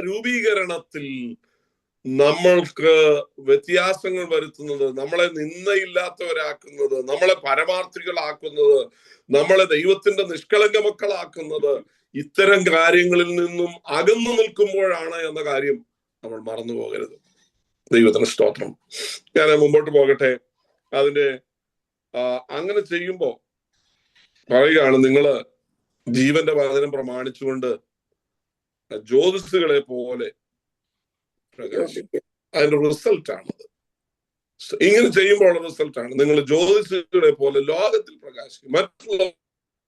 രൂപീകരണത്തിൽ നമ്മൾക്ക് വ്യത്യാസങ്ങൾ വരുത്തുന്നത്, നമ്മളെ നിന്ദയില്ലാത്തവരാക്കുന്നത്, നമ്മളെ പരമാർത്ഥികളാക്കുന്നത്, നമ്മളെ ദൈവത്തിന്റെ നിഷ്കളങ്ക മക്കളാക്കുന്നത് ഇത്തരം കാര്യങ്ങളിൽ നിന്നും അകന്നു നിൽക്കുമ്പോഴാണ് എന്ന കാര്യം നമ്മൾ മറന്നു പോകരുത്. ദൈവത്തിന് സ്തോത്രം. ഞാൻ മുമ്പോട്ട് പോകട്ടെ. അതിന്റെ അങ്ങനെ ചെയ്യുമ്പോ പറയുകയാണ്, നിങ്ങള് ജീവന്റെ വചനം പ്രമാണിച്ചുകൊണ്ട് ജ്യോതിസുകളെ പോലെ പ്രകാശിക്കും. അതിന്റെ റിസൾട്ടാണത്. ഇങ്ങനെ ചെയ്യുമ്പോൾ റിസൾട്ടാണ് നിങ്ങൾ ജ്യോതിസുകളെ പോലെ ലോകത്തിൽ പ്രകാശിക്കും. മറ്റുള്ള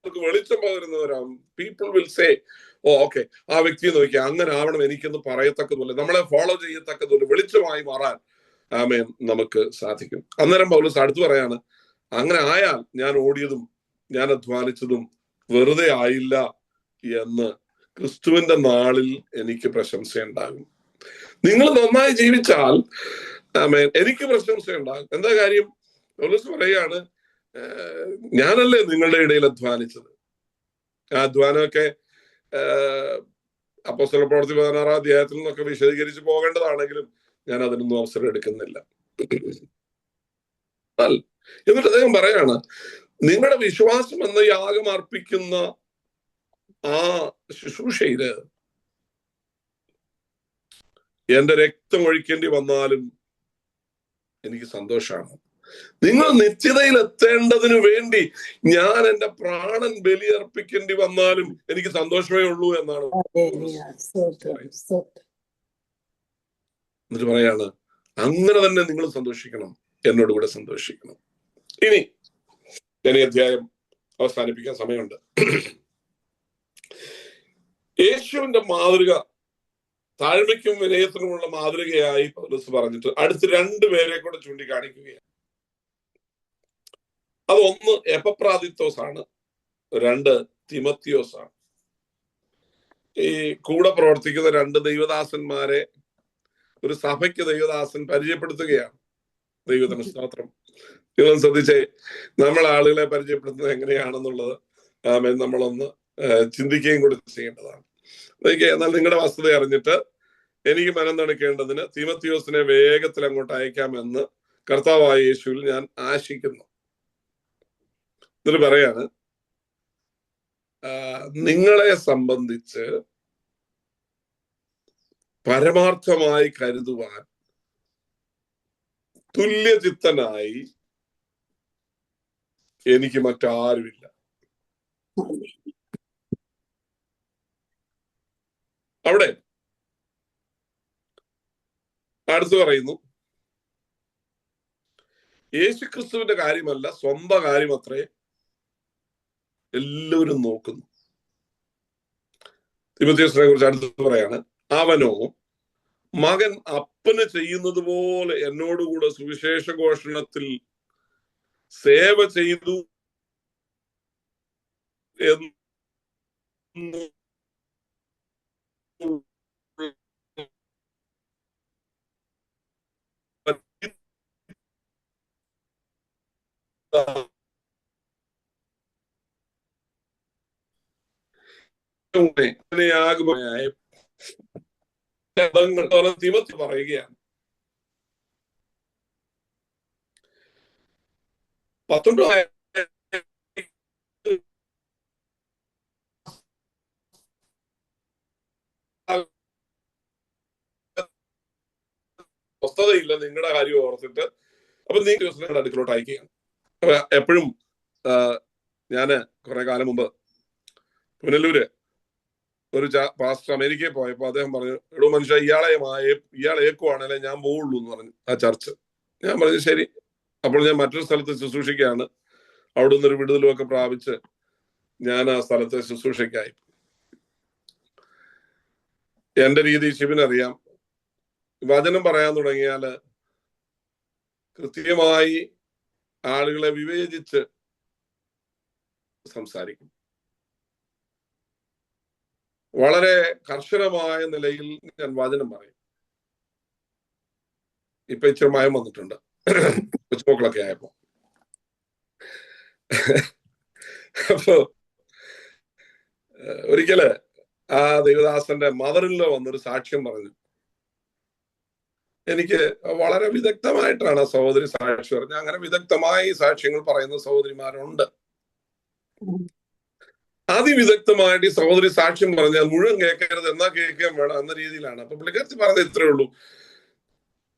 മറ്റുള്ളവർക്ക് വെളിച്ചം പകരുന്നവരാകും. People will say, oh okay, ആ വ്യക്തിയെ നോക്കി അങ്ങനെ ആവണം എനിക്കെന്ന് പറയത്തക്കതുപോലെ, നമ്മളെ ഫോളോ ചെയ്യത്തക്കതുപോലെ വെളിച്ചമായി മാറാൻ ആമേൻ നമുക്ക് സാധിക്കും. അന്നേരം പൗലോസ് അടുത്ത് പറയാണ്, അങ്ങനെ ആയാൽ ഞാൻ ഓടിയതും ഞാൻ അധ്വാനിച്ചതും വെറുതെ ആയില്ല എന്ന് ക്രിസ്തുവിന്റെ നാളിൽ എനിക്ക് പ്രശംസയുണ്ടാകും. നിങ്ങൾ നന്നായി ജീവിച്ചാൽ ആമേൻ എനിക്ക് പ്രശംസയുണ്ടാകും. എന്താ കാര്യം? പൗലോസ് പറയാണ്, ഞാനല്ലേ നിങ്ങളുടെ ഇടയിൽ അധ്വാനിച്ചത്. ആ അധ്വാനമൊക്കെ അപ്പോസ്തല പ്രവൃത്തി 16-ാം അധ്യായത്തിൽ നിന്നൊക്കെ വിശദീകരിച്ച് പോകേണ്ടതാണെങ്കിലും ഞാൻ അതിനൊന്നും അവസരം എടുക്കുന്നില്ല. എന്നിട്ട് അദ്ദേഹം പറയാണ്, നിങ്ങളുടെ വിശ്വാസം എന്ന യാഗം അർപ്പിക്കുന്ന ആ ശുശ്രൂഷയില് എന്റെ രക്തം ഒഴിക്കേണ്ടി വന്നാലും എനിക്ക് സന്തോഷമാണ്. നിങ്ങൾ നിത്യതയിൽ എത്തേണ്ടതിനു വേണ്ടി ഞാൻ എന്റെ പ്രാണൻ ബലിയർപ്പിക്കേണ്ടി വന്നാലും എനിക്ക് സന്തോഷമേ ഉള്ളൂ എന്നാണ് എന്നിട്ട് പറയാണ്, അങ്ങനെ തന്നെ നിങ്ങൾ സന്തോഷിക്കണം, എന്നോട് കൂടെ സന്തോഷിക്കണം. ഇനി ഞാൻ ഈ അധ്യായം അവസാനിപ്പിക്കാൻ സമയമുണ്ട്. യേശുവിന്റെ മാതൃക, താഴ്മയ്ക്കും വിനയത്തിനുമുള്ള മാതൃകയായി പൗലോസ് പറഞ്ഞിട്ട് അടുത്ത് രണ്ടുപേരെ കൂടെ ചൂണ്ടിക്കാണിക്കുകയാണ്. അത് ഒന്ന് എപ്പഫ്രാദിത്തോസ് ആണ്, രണ്ട് തിമത്തിയോസ് ആണ്. ഈ കൂടെ പ്രവർത്തിക്കുന്ന രണ്ട് ദൈവദാസന്മാരെ ഒരു സഭയ്ക്ക് ദൈവദാസൻ പരിചയപ്പെടുത്തുകയാണ്. ദൈവത്തിന് സ്തോത്രം. നിങ്ങൾ ശ്രദ്ധിച്ചേ, നമ്മൾ ആളുകളെ പരിചയപ്പെടുത്തുന്നത് എങ്ങനെയാണെന്നുള്ളത് നമ്മളൊന്ന് ചിന്തിക്കുകയും കൂടി ചെയ്യേണ്ടതാണ്. എന്നാൽ നിങ്ങളുടെ വസ്തുത അറിഞ്ഞിട്ട് എനിക്ക് മനം തണുക്കേണ്ടതിന് തിമത്തിയോസിനെ വേഗത്തിൽ അങ്ങോട്ട് അയക്കാമെന്ന് കർത്താവായ യേശുവിൽ ഞാൻ ആശിക്കുന്നു. എന്നിട്ട് പറയാണ്, നിങ്ങളെ സംബന്ധിച്ച് പരമാർത്ഥമായി കരുതുവാൻ തുല്യചിത്തനായി എനിക്ക് മറ്റാരുമില്ല. അവിടെ അടുത്ത് പറയുന്നു, യേശുക്രിസ്തുവിന്റെ കാര്യമല്ല, സ്വന്തം കാര്യം അത്രേ എല്ലാവരും നോക്കുന്നു. തിമത്തിയോസിനെ കുറിച്ച് അടുത്ത് പറയാണ്, അവനോ മകൻ അപ്പന് ചെയ്യുന്നത് പോലെ എന്നോടുകൂടെ സുവിശേഷ ഘോഷണത്തിൽ സേവ ചെയ്തു എന്ന് തിമത്തി പറയുകയാണ്. 19 സ്വസ്ഥതയില്ല നിങ്ങളുടെ കാര്യം ഓർത്തിട്ട്. അപ്പൊ നിങ്ങൾ അടുക്കലോട്ട് അയക്കുകയാണ്. അപ്പൊ എപ്പോഴും ഞാന് കുറെ കാലം മുമ്പ് പുനലൂര് ഒരു പാസ്റ്റർ അമേരിക്കയിൽ പോയപ്പോ അദ്ദേഹം പറഞ്ഞു, എടോ മനുഷ്യ, ഇയാളെ ഏക്കുവാണല്ലേ ഞാൻ പോവുള്ളൂ എന്ന് പറഞ്ഞു ആ ചർച്ച്. ഞാൻ പറഞ്ഞു ശരി. അപ്പോൾ ഞാൻ മറ്റൊരു സ്ഥലത്ത് ശുശ്രൂഷിക്കുകയാണ്. അവിടെ നിന്നൊരു വിടുതലും ഒക്കെ പ്രാപിച്ച് ഞാൻ ആ സ്ഥലത്തെ ശുശ്രൂഷയ്ക്കായി. എന്റെ രീതി ശിവനറിയാം. വചനം പറയാൻ തുടങ്ങിയാല് കൃത്യമായി ആളുകളെ വിവേചിച്ച് സംസാരിക്കും. വളരെ കർശനമായ നിലയിൽ ഞാൻ വചനം പറയും. ഇപ്പൊ ഇച്ചിരി മയം വന്നിട്ടുണ്ട് കൊച്ചുമക്കളൊക്കെ ആയപ്പോ. അപ്പോ ഒരിക്കല് ആ ദൈവദാസന്റെ മദറിലോ വന്നൊരു സാക്ഷ്യം പറഞ്ഞു. എനിക്ക് വളരെ വിദഗ്ധമായിട്ടാണ് ആ സഹോദരി സാക്ഷി പറഞ്ഞത്. അങ്ങനെ വിദഗ്ധമായി സാക്ഷ്യങ്ങൾ പറയുന്ന സഹോദരിമാരുണ്ട്. അതിവിദഗ്ധമായിട്ട് ഈ സഹോദരി സാക്ഷ്യം പറഞ്ഞാൽ മുഴുവൻ കേൾക്കരുത്, എന്നാ കേൾക്കാൻ വേണം എന്ന രീതിയിലാണ്. അപ്പൊ പുള്ളിക്കാരത്തി പറഞ്ഞത് ഇത്രേ ഉള്ളൂ,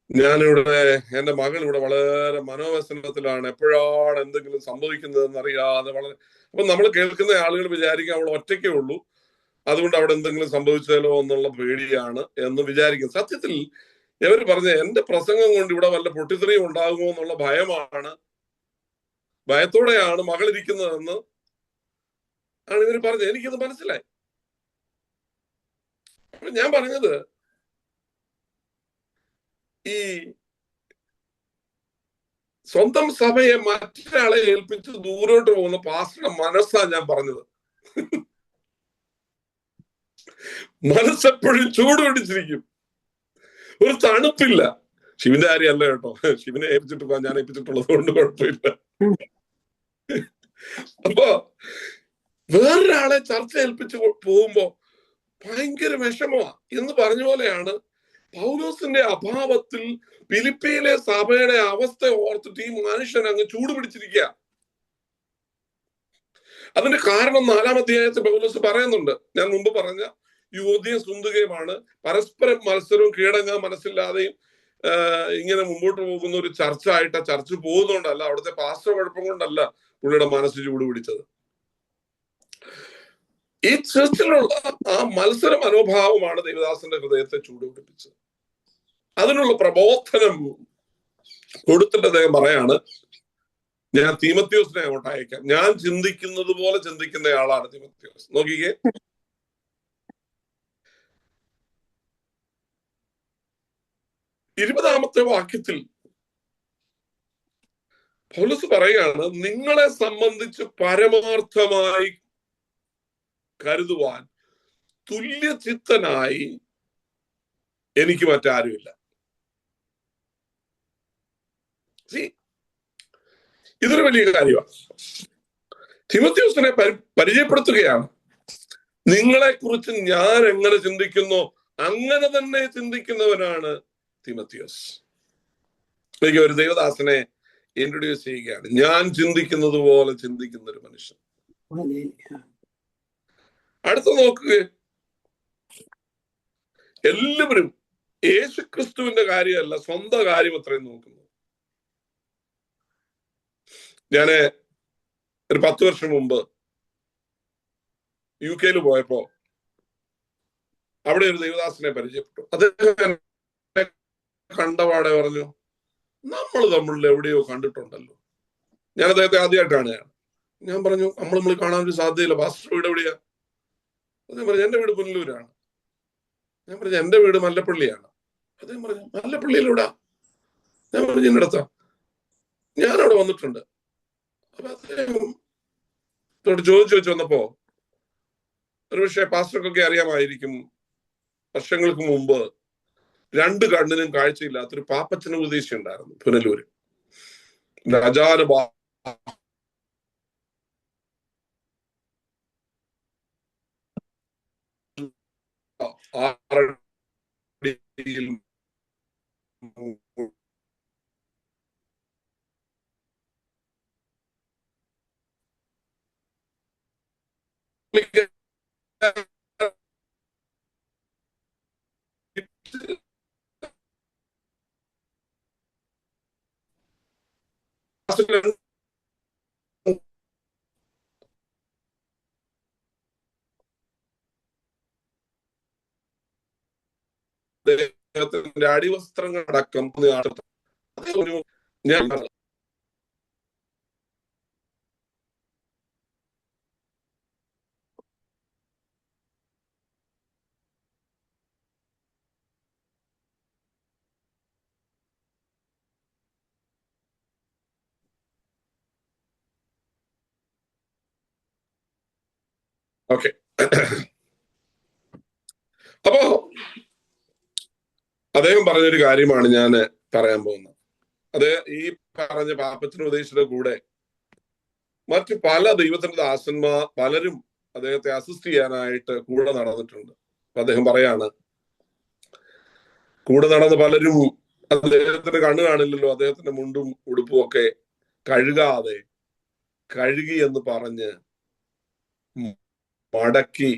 ഞാനിവിടെ എന്റെ മകൾ ഇവിടെ വളരെ മനോവ്യസനത്തിലാണ്, എപ്പോഴാണ് എന്തെങ്കിലും സംഭവിക്കുന്നതെന്ന് അറിയാതെ വളരെ. അപ്പൊ നമ്മൾ കേൾക്കുന്ന ആളുകൾ വിചാരിക്കും അവൾ ഒറ്റയ്ക്കേ ഉള്ളൂ, അതുകൊണ്ട് അവിടെ എന്തെങ്കിലും സംഭവിച്ചാലോ എന്നുള്ള പേടിയാണ് എന്ന് വിചാരിക്കും. സത്യത്തിൽ ഇവർ പറഞ്ഞ എന്റെ പ്രസംഗം കൊണ്ട് ഇവിടെ വല്ല പൊട്ടിത്തെറിയും ഉണ്ടാകുമോ എന്നുള്ള ഭയത്തോടെയാണ് മകൾ ഇരിക്കുന്നതെന്ന് ആണ് ഇവർ പറഞ്ഞത്. എനിക്കത് മനസ്സിലായി. ഞാൻ പറഞ്ഞത്, ഈ സ്വന്തം സഭയെ മറ്റൊരാളെ ഏൽപ്പിച്ച് ദൂരോട്ട് പോകുന്ന പാസ്റ്ററുടെ മനസ്സാണ് ഞാൻ പറഞ്ഞത്. മനസ്സെപ്പോഴും ചൂട് പിടിച്ചിരിക്കും, ഒരു തണുപ്പില്ല. ശിവന്റെ കാര്യമല്ല കേട്ടോ, ശിവനെ ഏൽപ്പിച്ചിട്ട് പോകാൻ ഞാൻ ഏൽപ്പിച്ചിട്ടുള്ളത് കൊണ്ട് കുഴപ്പമില്ല. അപ്പൊ വേറൊരാളെ ചർച്ച ഏൽപ്പിച്ച് പോകുമ്പോ ഭയങ്കര വിഷമമാ. എന്ന് പറഞ്ഞ പോലെയാണ് പൗലോസിന്റെ അഭാവത്തിൽ ഫിലിപ്പിയിലെ സഭയുടെ അവസ്ഥ ഓർത്തിട്ട് ഈ മനുഷ്യൻ അങ്ങ് ചൂട് പിടിച്ചിരിക്കുക. അതിന്റെ കാരണം 4-ാം അധ്യായത്തിൽ പൗലോസ് പറയുന്നുണ്ട്. ഞാൻ മുമ്പ് പറഞ്ഞ യുവതിയും സുന്ദകയുമാണ്. പരസ്പരം മത്സരവും കീഴടങ്ങാൻ മനസ്സില്ലാതെയും ഇങ്ങനെ മുമ്പോട്ട് പോകുന്ന ഒരു ചർച്ച ആയിട്ട് ചർച്ച പോകുന്നോണ്ടല്ല, അവിടുത്തെ പാസ്റ്റർ കുഴപ്പം കൊണ്ടല്ല പുള്ളിയുടെ മനസ്സ് ചൂട് പിടിച്ചത്. ഈ ചർച്ചിലുള്ള ആ മത്സര മനോഭാവമാണ് ദേവദാസന്റെ ഹൃദയത്തെ ചൂടുപിടിപ്പിച്ചത്. അതിനുള്ള പ്രബോധനം കൊടുത്തിട്ട് അദ്ദേഹം പറയാണ്, ഞാൻ തീമത്യോസിനെ അങ്ങോട്ട് അയക്കാം. ഞാൻ ചിന്തിക്കുന്നത് പോലെ ചിന്തിക്കുന്ന ആളാണ് തീമത്യോസ്. നോക്കിക്കേ, 20-ാമത്തെ വാക്യത്തിൽ പൗലോസ് പറയുകയാണ്, നിങ്ങളെ സംബന്ധിച്ച് പരമാർത്ഥമായി കരുതുവാൻ തുല്യചിത്തനായി എനിക്ക് മറ്റാരുമില്ല. ഇതൊരു വലിയ കാര്യമാണ്. തീമത്യോസിനെ പരിചയപ്പെടുത്തുകയാണ്. നിങ്ങളെ കുറിച്ച് ഞാൻ എങ്ങനെ ചിന്തിക്കുന്നോ അങ്ങനെ തന്നെ ചിന്തിക്കുന്നവനാണ് തീമത്യോസ്. എനിക്ക് ഒരു ദൈവദാസനെ ഇൻട്രൊഡ്യൂസ് ചെയ്യുകയാണ്. ഞാൻ ചിന്തിക്കുന്നത് പോലെ ചിന്തിക്കുന്ന ഒരു മനുഷ്യൻ. അടുത്ത നോക്കുക, എല്ലാവരും യേശുക്രിസ്തുവിന്റെ കാര്യമല്ല സ്വന്തം കാര്യം അത്രയും നോക്കുന്നു. ഞാന് ഒരു 10 വർഷം മുമ്പ് UK പോയപ്പോ അവിടെ ഒരു ദൈവദാസനെ പരിചയപ്പെട്ടു. അദ്ദേഹം കണ്ടപാടെ പറഞ്ഞു, നമ്മൾ തമ്മിൽ എവിടെയോ കണ്ടിട്ടുണ്ടല്ലോ. ഞാൻ അദ്ദേഹത്തെ ആദ്യമായിട്ടാണ്. ഞാൻ പറഞ്ഞു, നമ്മൾ കാണാൻ ഒരു സാധ്യതയില്ല. പാസ്റ്റർ വീട് എവിടെയാ? അദ്ദേഹം പറഞ്ഞു, എന്റെ വീട് പുനലൂരാണ്. ഞാൻ പറഞ്ഞു, എന്റെ വീട് മല്ലപ്പള്ളിയാണ്. അദ്ദേഹം പറഞ്ഞു, മല്ലപ്പള്ളിയിലൂടാ? ഞാൻ പറഞ്ഞു, ഇന്നടത്താ. ഞാനവിടെ വന്നിട്ടുണ്ട്. അപ്പൊ അദ്ദേഹം ചോദിച്ചു വന്നപ്പോ, ഒരുപക്ഷെ പാസ്റ്റർക്കൊക്കെ അറിയാമായിരിക്കും, വർഷങ്ങൾക്ക് മുമ്പ് 2 കണ്ണിനും കാഴ്ചയില്ലാത്തൊരു പാപ്പച്ചന ഉപദേശി ഉണ്ടായിരുന്നു പുനലൂര്. രാജാന അദ്ദേഹത്തിന്റെ അടിവസ്ത്രങ്ങൾ അടക്കം ഞാൻ ഓക്കെ. അപ്പോ അദ്ദേഹം പറഞ്ഞൊരു കാര്യമാണ് ഞാൻ പറയാൻ പോകുന്നത്. അത് ഈ പറഞ്ഞ പാപ്പച്ചൻ ഉപദേശിയുടെ കൂടെ മറ്റു പല ദൈവത്തിന്റെ ദാസന്മാർ പലരും അദ്ദേഹത്തെ അസിസ്റ്റ് ചെയ്യാനായിട്ട് കൂടെ നടന്നിട്ടുണ്ട്. അപ്പൊ അദ്ദേഹം പറയാണ്, കൂടെ നടന്ന് പലരും അദ്ദേഹത്തിന് കണ്ണു കാണില്ലല്ലോ, അദ്ദേഹത്തിന്റെ മുണ്ടും ഉടുപ്പും ഒക്കെ കഴുകാതെ കഴുകി എന്ന് പറഞ്ഞ് മടക്കി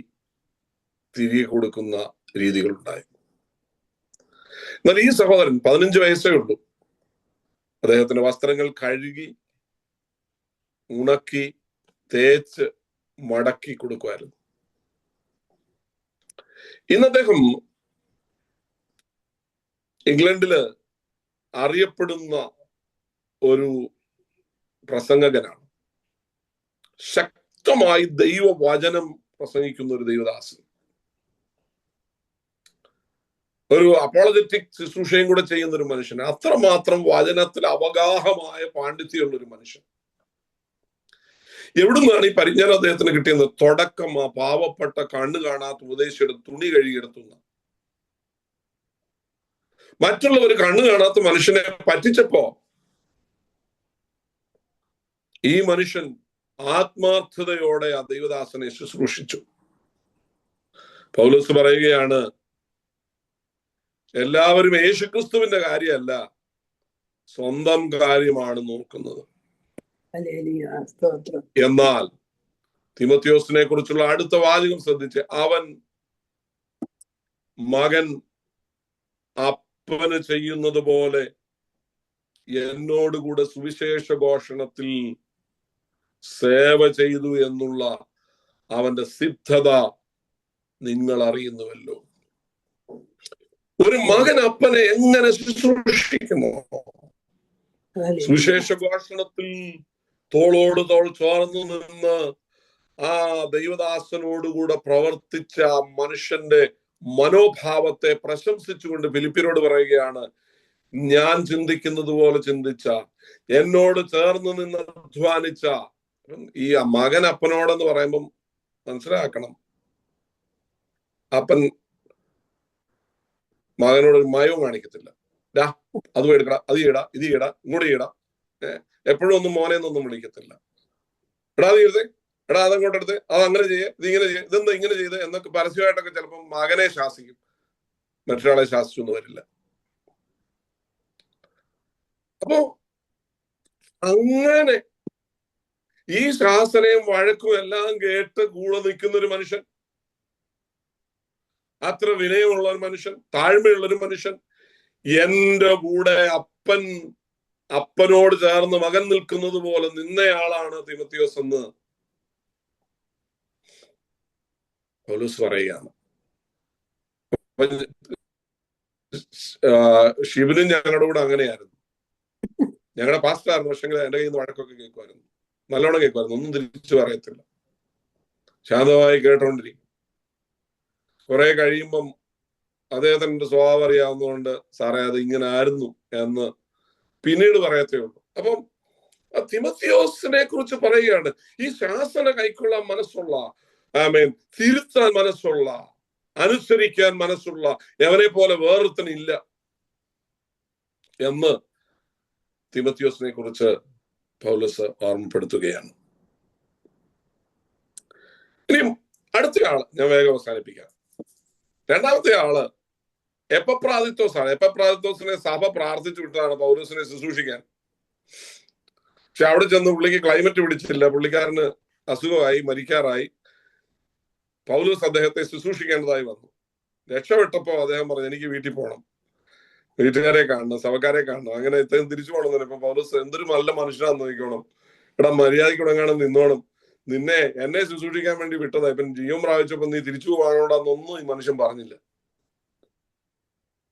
തിരികെ കൊടുക്കുന്ന രീതികളുണ്ടായി. എന്നാൽ ഈ സഹോദരൻ 15 വയസ്സേ ഉള്ളൂ. അദ്ദേഹത്തിന്റെ വസ്ത്രങ്ങൾ കഴുകി ഉണക്കി തേച്ച് മടക്കി കൊടുക്കുമായിരുന്നു. ഇന്ന് അദ്ദേഹം ഇംഗ്ലണ്ടില് അറിയപ്പെടുന്ന ഒരു പ്രസംഗകനാണ്. ശക്തമായി ദൈവവചനം പ്രസംഗിക്കുന്ന ഒരു ദൈവദാസൻ, ഒരു അപ്പോളജറ്റിക് ശുശ്രൂഷയും കൂടെ ചെയ്യുന്ന ഒരു മനുഷ്യൻ, അത്രമാത്രം വചനത്തിൽ അവഗാഹമായ പാണ്ഡിത്യമുള്ള ഒരു മനുഷ്യൻ. എവിടുന്നാണ് ഈ പരിജ്ഞാനം അദ്ദേഹത്തിന് കിട്ടിയത്? തുടക്കം ആ പാവപ്പെട്ട കണ്ണു കാണാത്ത ഉപദേശിയുടെ തുണി കഴുകിയെടുത്തുന്ന, മറ്റുള്ളവർ കണ്ണു കാണാത്ത മനുഷ്യനെ പറ്റിച്ചപ്പോ ഈ മനുഷ്യൻ ആത്മാർത്ഥതയോടെ ആ ദൈവദാസനെ ശുശ്രൂഷിച്ചു. പൗലോസ് പറയുകയാണ്, എല്ലാവരും യേശുക്രിസ്തുവിന്റെ കാര്യമല്ല, സ്വന്തം കാര്യമാണ് നോക്കുന്നത്. എന്നാൽ തിമോത്തിയോസിനെ കുറിച്ചുള്ള അടുത്ത വാചകം ശ്രദ്ധിച്ച്, അവൻ മകൻ അപ്പന് ചെയ്യുന്നത് പോലെ എന്നോടുകൂടെ സുവിശേഷ ഘോഷണത്തിൽ സേവ ചെയ്തു എന്നുള്ള അവന്റെ സിദ്ധത നിങ്ങൾ അറിയുന്നുവല്ലോ. ഒരു മകൻ അപ്പനെ എങ്ങനെ ശുശ്രൂഷിക്കുമോ? സുവിശേഷ ഘോഷണത്തിൽ തോളോട് തോൾ ചേർന്നു നിന്ന് ആ ദൈവദാസനോടുകൂടെ പ്രവർത്തിച്ച മനുഷ്യന്റെ മനോഭാവത്തെ പ്രശംസിച്ചുകൊണ്ട് ഫിലിപ്പിയരോട് പറയുകയാണ്, ഞാൻ ചിന്തിക്കുന്നത് പോലെ ചിന്തിച്ച, എന്നോട് ചേർന്ന് നിന്ന് അധ്വാനിച്ച. ഈ മകൻ അപ്പനോടെന്ന് പറയുമ്പം മനസ്സിലാക്കണം, അപ്പൻ മകനോട് ഒരു മയവും കാണിക്കത്തില്ല. അത് എടുക്കടാ, അത് ചെയ്യടാ, ഇത് ചെയ്യടാ, ഇങ്ങോട്ട് ചെയ്യടാ, എപ്പോഴും ഒന്നും മോനെന്നൊന്നും വിളിക്കത്തില്ല. എടാ അത് ചെയ്തേ, എടാ അതങ്ങോട്ട് എടുത്ത്, അത് അങ്ങനെ ചെയ്യേ, ഇതിങ്ങനെ ചെയ്യേ, ഇതെന്താ ഇങ്ങനെ ചെയ്ത് എന്നൊക്കെ പരസ്യമായിട്ടൊക്കെ ചിലപ്പോൾ മകനെ ശാസിക്കും, മറ്റൊരാളെ ശാസിച്ചൊന്നും വരില്ല. അപ്പോ അങ്ങനെ ഈ ശാസനയും വഴക്കും എല്ലാം കേട്ട് കൂടെ നിൽക്കുന്ന ഒരു മനുഷ്യൻ, അത്ര വിനയമുള്ള ഒരു മനുഷ്യൻ, താഴ്മയുള്ളൊരു മനുഷ്യൻ, എന്റെ കൂടെ അപ്പനോട് ചേർന്ന് മകൻ നിൽക്കുന്നത് പോലെ നിന്നയാളാണ് തിമോത്തിയോസ് എന്ന് പൗലോസ് പറയുകയാണ്. ഷിബിനും ഞങ്ങളുടെ കൂടെ അങ്ങനെയായിരുന്നു. ഞങ്ങളുടെ പാസ്റ്ററായിരുന്നു, പക്ഷെങ്കിൽ എന്റെ കയ്യിൽ നിന്ന് വഴക്കൊക്കെ കേൾക്കുമായിരുന്നു, നല്ലോണം കേൾക്കുമായിരുന്നു, ഒന്നും തിരിച്ചു പറയത്തില്ല, ശാന്തമായി കേട്ടോണ്ടിരിക്കും. കുറെ കഴിയുമ്പം അദ്ദേഹത്തിന്റെ സ്വഭാവം അറിയാവുന്നതുകൊണ്ട്, സാറേ അത് ഇങ്ങനെ ആയിരുന്നു എന്ന് പിന്നീട് പറയത്തേ ഉള്ളൂ. അപ്പം തിമോത്തിയോസിനെ കുറിച്ച് പറയുകയാണ്, ഈ ശാസന കൈക്കൊള്ളാൻ മനസ്സുള്ള, തിരുത്താൻ മനസ്സുള്ള, അനുസരിക്കാൻ മനസ്സുള്ള എവനെ പോലെ വേറൊരുത്തനില്ല എന്ന് തിമോത്തിയോസിനെ കുറിച്ച് പൗലോസ് ഓർമ്മപ്പെടുത്തുകയാണ്. ഇനി അടുത്ത ആള് ഞാൻ വേഗം അവസാനിപ്പിക്കാം. രണ്ടാമത്തെ ആള് എപ്പഫ്രാദിത്തോസ് ആണ്. എപ്പഫ്രാദിത്തോസിനെ സഭ പ്രാർത്ഥിച്ചു വിട്ടതാണ് പൗലോസിനെ ശുശ്രൂഷിക്കാൻ. പക്ഷെ അവിടെ ചെന്ന് പുള്ളിക്ക് ക്ലൈമറ്റ് പിടിച്ചില്ല, പുള്ളിക്കാരന് അസുഖമായി, മരിക്കാറായി. പൗലോസ് അദ്ദേഹത്തെ ശുശ്രൂഷിക്കേണ്ടതായി വന്നു. രക്ഷപ്പെട്ടപ്പോ അദ്ദേഹം പറഞ്ഞു, എനിക്ക് വീട്ടിൽ പോകണം, വീട്ടുകാരെ കാണണം, സഭക്കാരെ കാണണം. അങ്ങനെ ഇദ്ദേഹം തിരിച്ചു പോകണം. ഇപ്പൊ പൗലോസ് എന്തൊരു നല്ല മനുഷ്യനാന്ന് നോക്കണം, എടാ മര്യാദയ്ക്ക് ഉടങ്ങാനും നിന്നോണം, എന്നെ ശുശ്രൂഷിക്കാൻ വേണ്ടി വിട്ടതാ, ഇപ്പം ജീവൻ പ്രാപിച്ചപ്പോ നീ തിരിച്ചു പോകാനോടാന്നൊന്നും ഈ മനുഷ്യൻ പറഞ്ഞില്ല.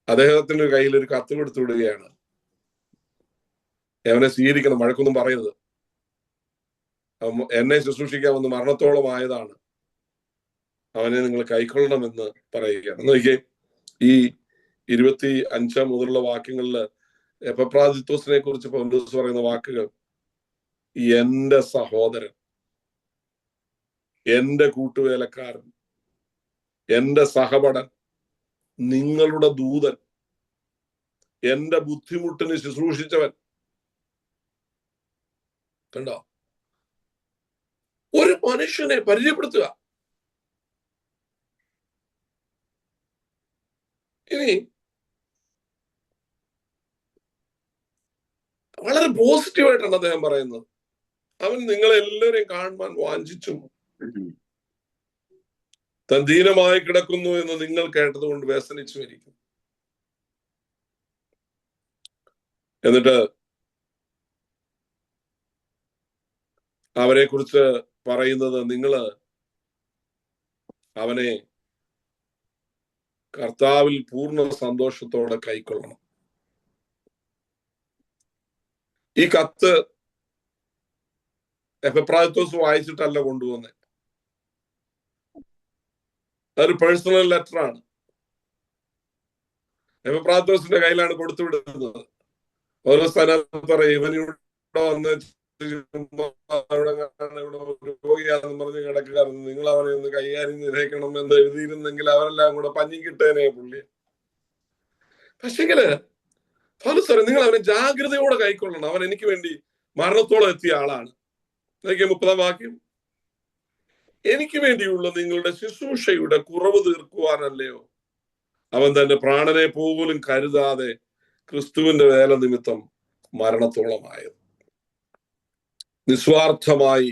അദ്ദേഹത്തിന്റെ കയ്യിൽ ഒരു കത്ത് കൊടുത്തു വിടുകയാണ്, അവനെ സ്വീകരിക്കണം, വഴക്കൊന്നും പറയരുത്, എന്നെ ശുശ്രൂഷിക്കാൻ വന്ന് മരണത്തോളം ആയതാണ്, അവനെ നിങ്ങൾ കൈക്കൊള്ളണമെന്ന് പറയുകയാണ്. നോക്കിയേ, ഈ 25 മുതലുള്ള വാക്യങ്ങളില് എപ്പഫ്രാദിത്തോസിനെ കുറിച്ച് പൗലോസ് പറയുന്ന വാക്കുകൾ, എന്റെ സഹോദരൻ, എന്റെ കൂട്ടുവേലക്കാരൻ, എന്റെ സഹപടൻ, നിങ്ങളുടെ ദൂതൻ, എന്റെ ബുദ്ധിമുട്ടിന് ശുശ്രൂഷിച്ചവൻ. കണ്ടോ, ഒരു മനുഷ്യനെ പരിചയപ്പെടുത്തുക. ഇനി വളരെ പോസിറ്റീവായിട്ടാണ് അദ്ദേഹം പറയുന്നത്, അവൻ നിങ്ങളെല്ലാവരെയും കാണുവാൻ വാഞ്ചിച്ചു, താൻ ദീനമായി കിടക്കുന്നു എന്ന് നിങ്ങൾ കേട്ടതുകൊണ്ട് വ്യസനിച്ചു ഇരിക്കും. എന്നിട്ട് അവരെ കുറിച്ച് പറയുന്നത്, നിങ്ങള് അവനെ കർത്താവിൽ പൂർണ്ണ സന്തോഷത്തോടെ കൈക്കൊള്ളണം. ഈ കത്ത് എഫെപ്രാദിത്തോസ് വായിച്ചിട്ടല്ല കൊണ്ടുവന്നത്. അതൊരു പേഴ്സണൽ ലെറ്റർ ആണ്. എഫെപ്രാദിത്തോസിന്റെ കയ്യിലാണ് കൊടുത്തുവിടുന്നത്. ഓരോ സ്ഥലത്ത് പറയും ഇവനിവിടെ വന്ന് രോഗിയാണെന്ന് പറഞ്ഞ് കിടക്കുകയായിരുന്നു, നിങ്ങൾ അവനെ ഒന്ന് കൈകാര്യം ചെയ്തേക്കണം എന്ന് എഴുതിയിരുന്നെങ്കിൽ അവരെല്ലാം കൂടെ പഞ്ഞിക്കിട്ടേനെ പുള്ളി. പക്ഷെങ്കില് പൗലോസ് പറയും നിങ്ങൾ അവനെ ജാഗ്രതയോടെ കൈക്കൊള്ളണം, അവൻ എനിക്ക് വേണ്ടി മരണത്തോളം എത്തിയ ആളാണ്. 30-ാം വാക്യം, എനിക്ക് വേണ്ടിയുള്ള നിങ്ങളുടെ ശുശ്രൂഷയുടെ കുറവ് തീർക്കുവാനല്ലയോ അവൻ തന്റെ പ്രാണനെ പോലും കരുതാതെ ക്രിസ്തുവിന്റെ വേല നിമിത്തം മരണത്തോളമായത്. നിസ്വാർത്ഥമായി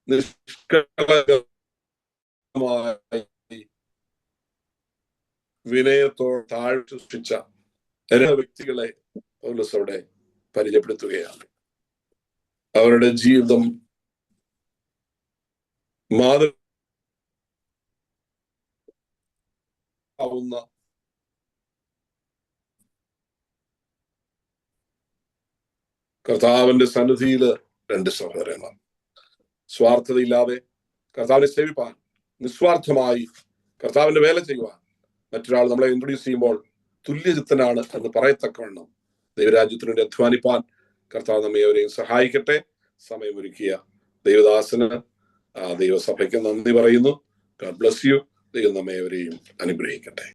നിഷ്കളങ്കമായി വിനയത്തോടെ താഴ്ച സൃഷ്ടിച്ച വ്യക്തികളെ പൗലോസ് അവിടെ പരിചയപ്പെടുത്തുകയാണ്. അവരുടെ ജീവിതം മാതൃകാവുന്ന കർത്താവിന്റെ സന്നിധിയില് 2 സഹോദരന്മാർ സ്വാർത്ഥതയില്ലാതെ കർത്താവിനെ സേവിപ്പാൻ, നിസ്വാർത്ഥമായി കർത്താവിന്റെ വേല ചെയ്യുവാൻ, മറ്റൊരാൾ നമ്മളെ ഇൻട്രൊഡ്യൂസ് ചെയ്യുമ്പോൾ തുല്യചിത്തനാണ് എന്ന് പറയത്തക്കവണ്ണം ദൈവരാജ്യത്തിനു വേണ്ടി അധ്വാനിപ്പാൻ കർത്താവ് നമ്മെ അവരെയും സഹായിക്കട്ടെ. സമയമൊരുക്കിയ ദൈവദാസന് ദൈവസഭയ്ക്ക് നന്ദി പറയുന്നു. God bless you. ദൈവം നമ്മെ അവരെയും അനുഗ്രഹിക്കട്ടെ.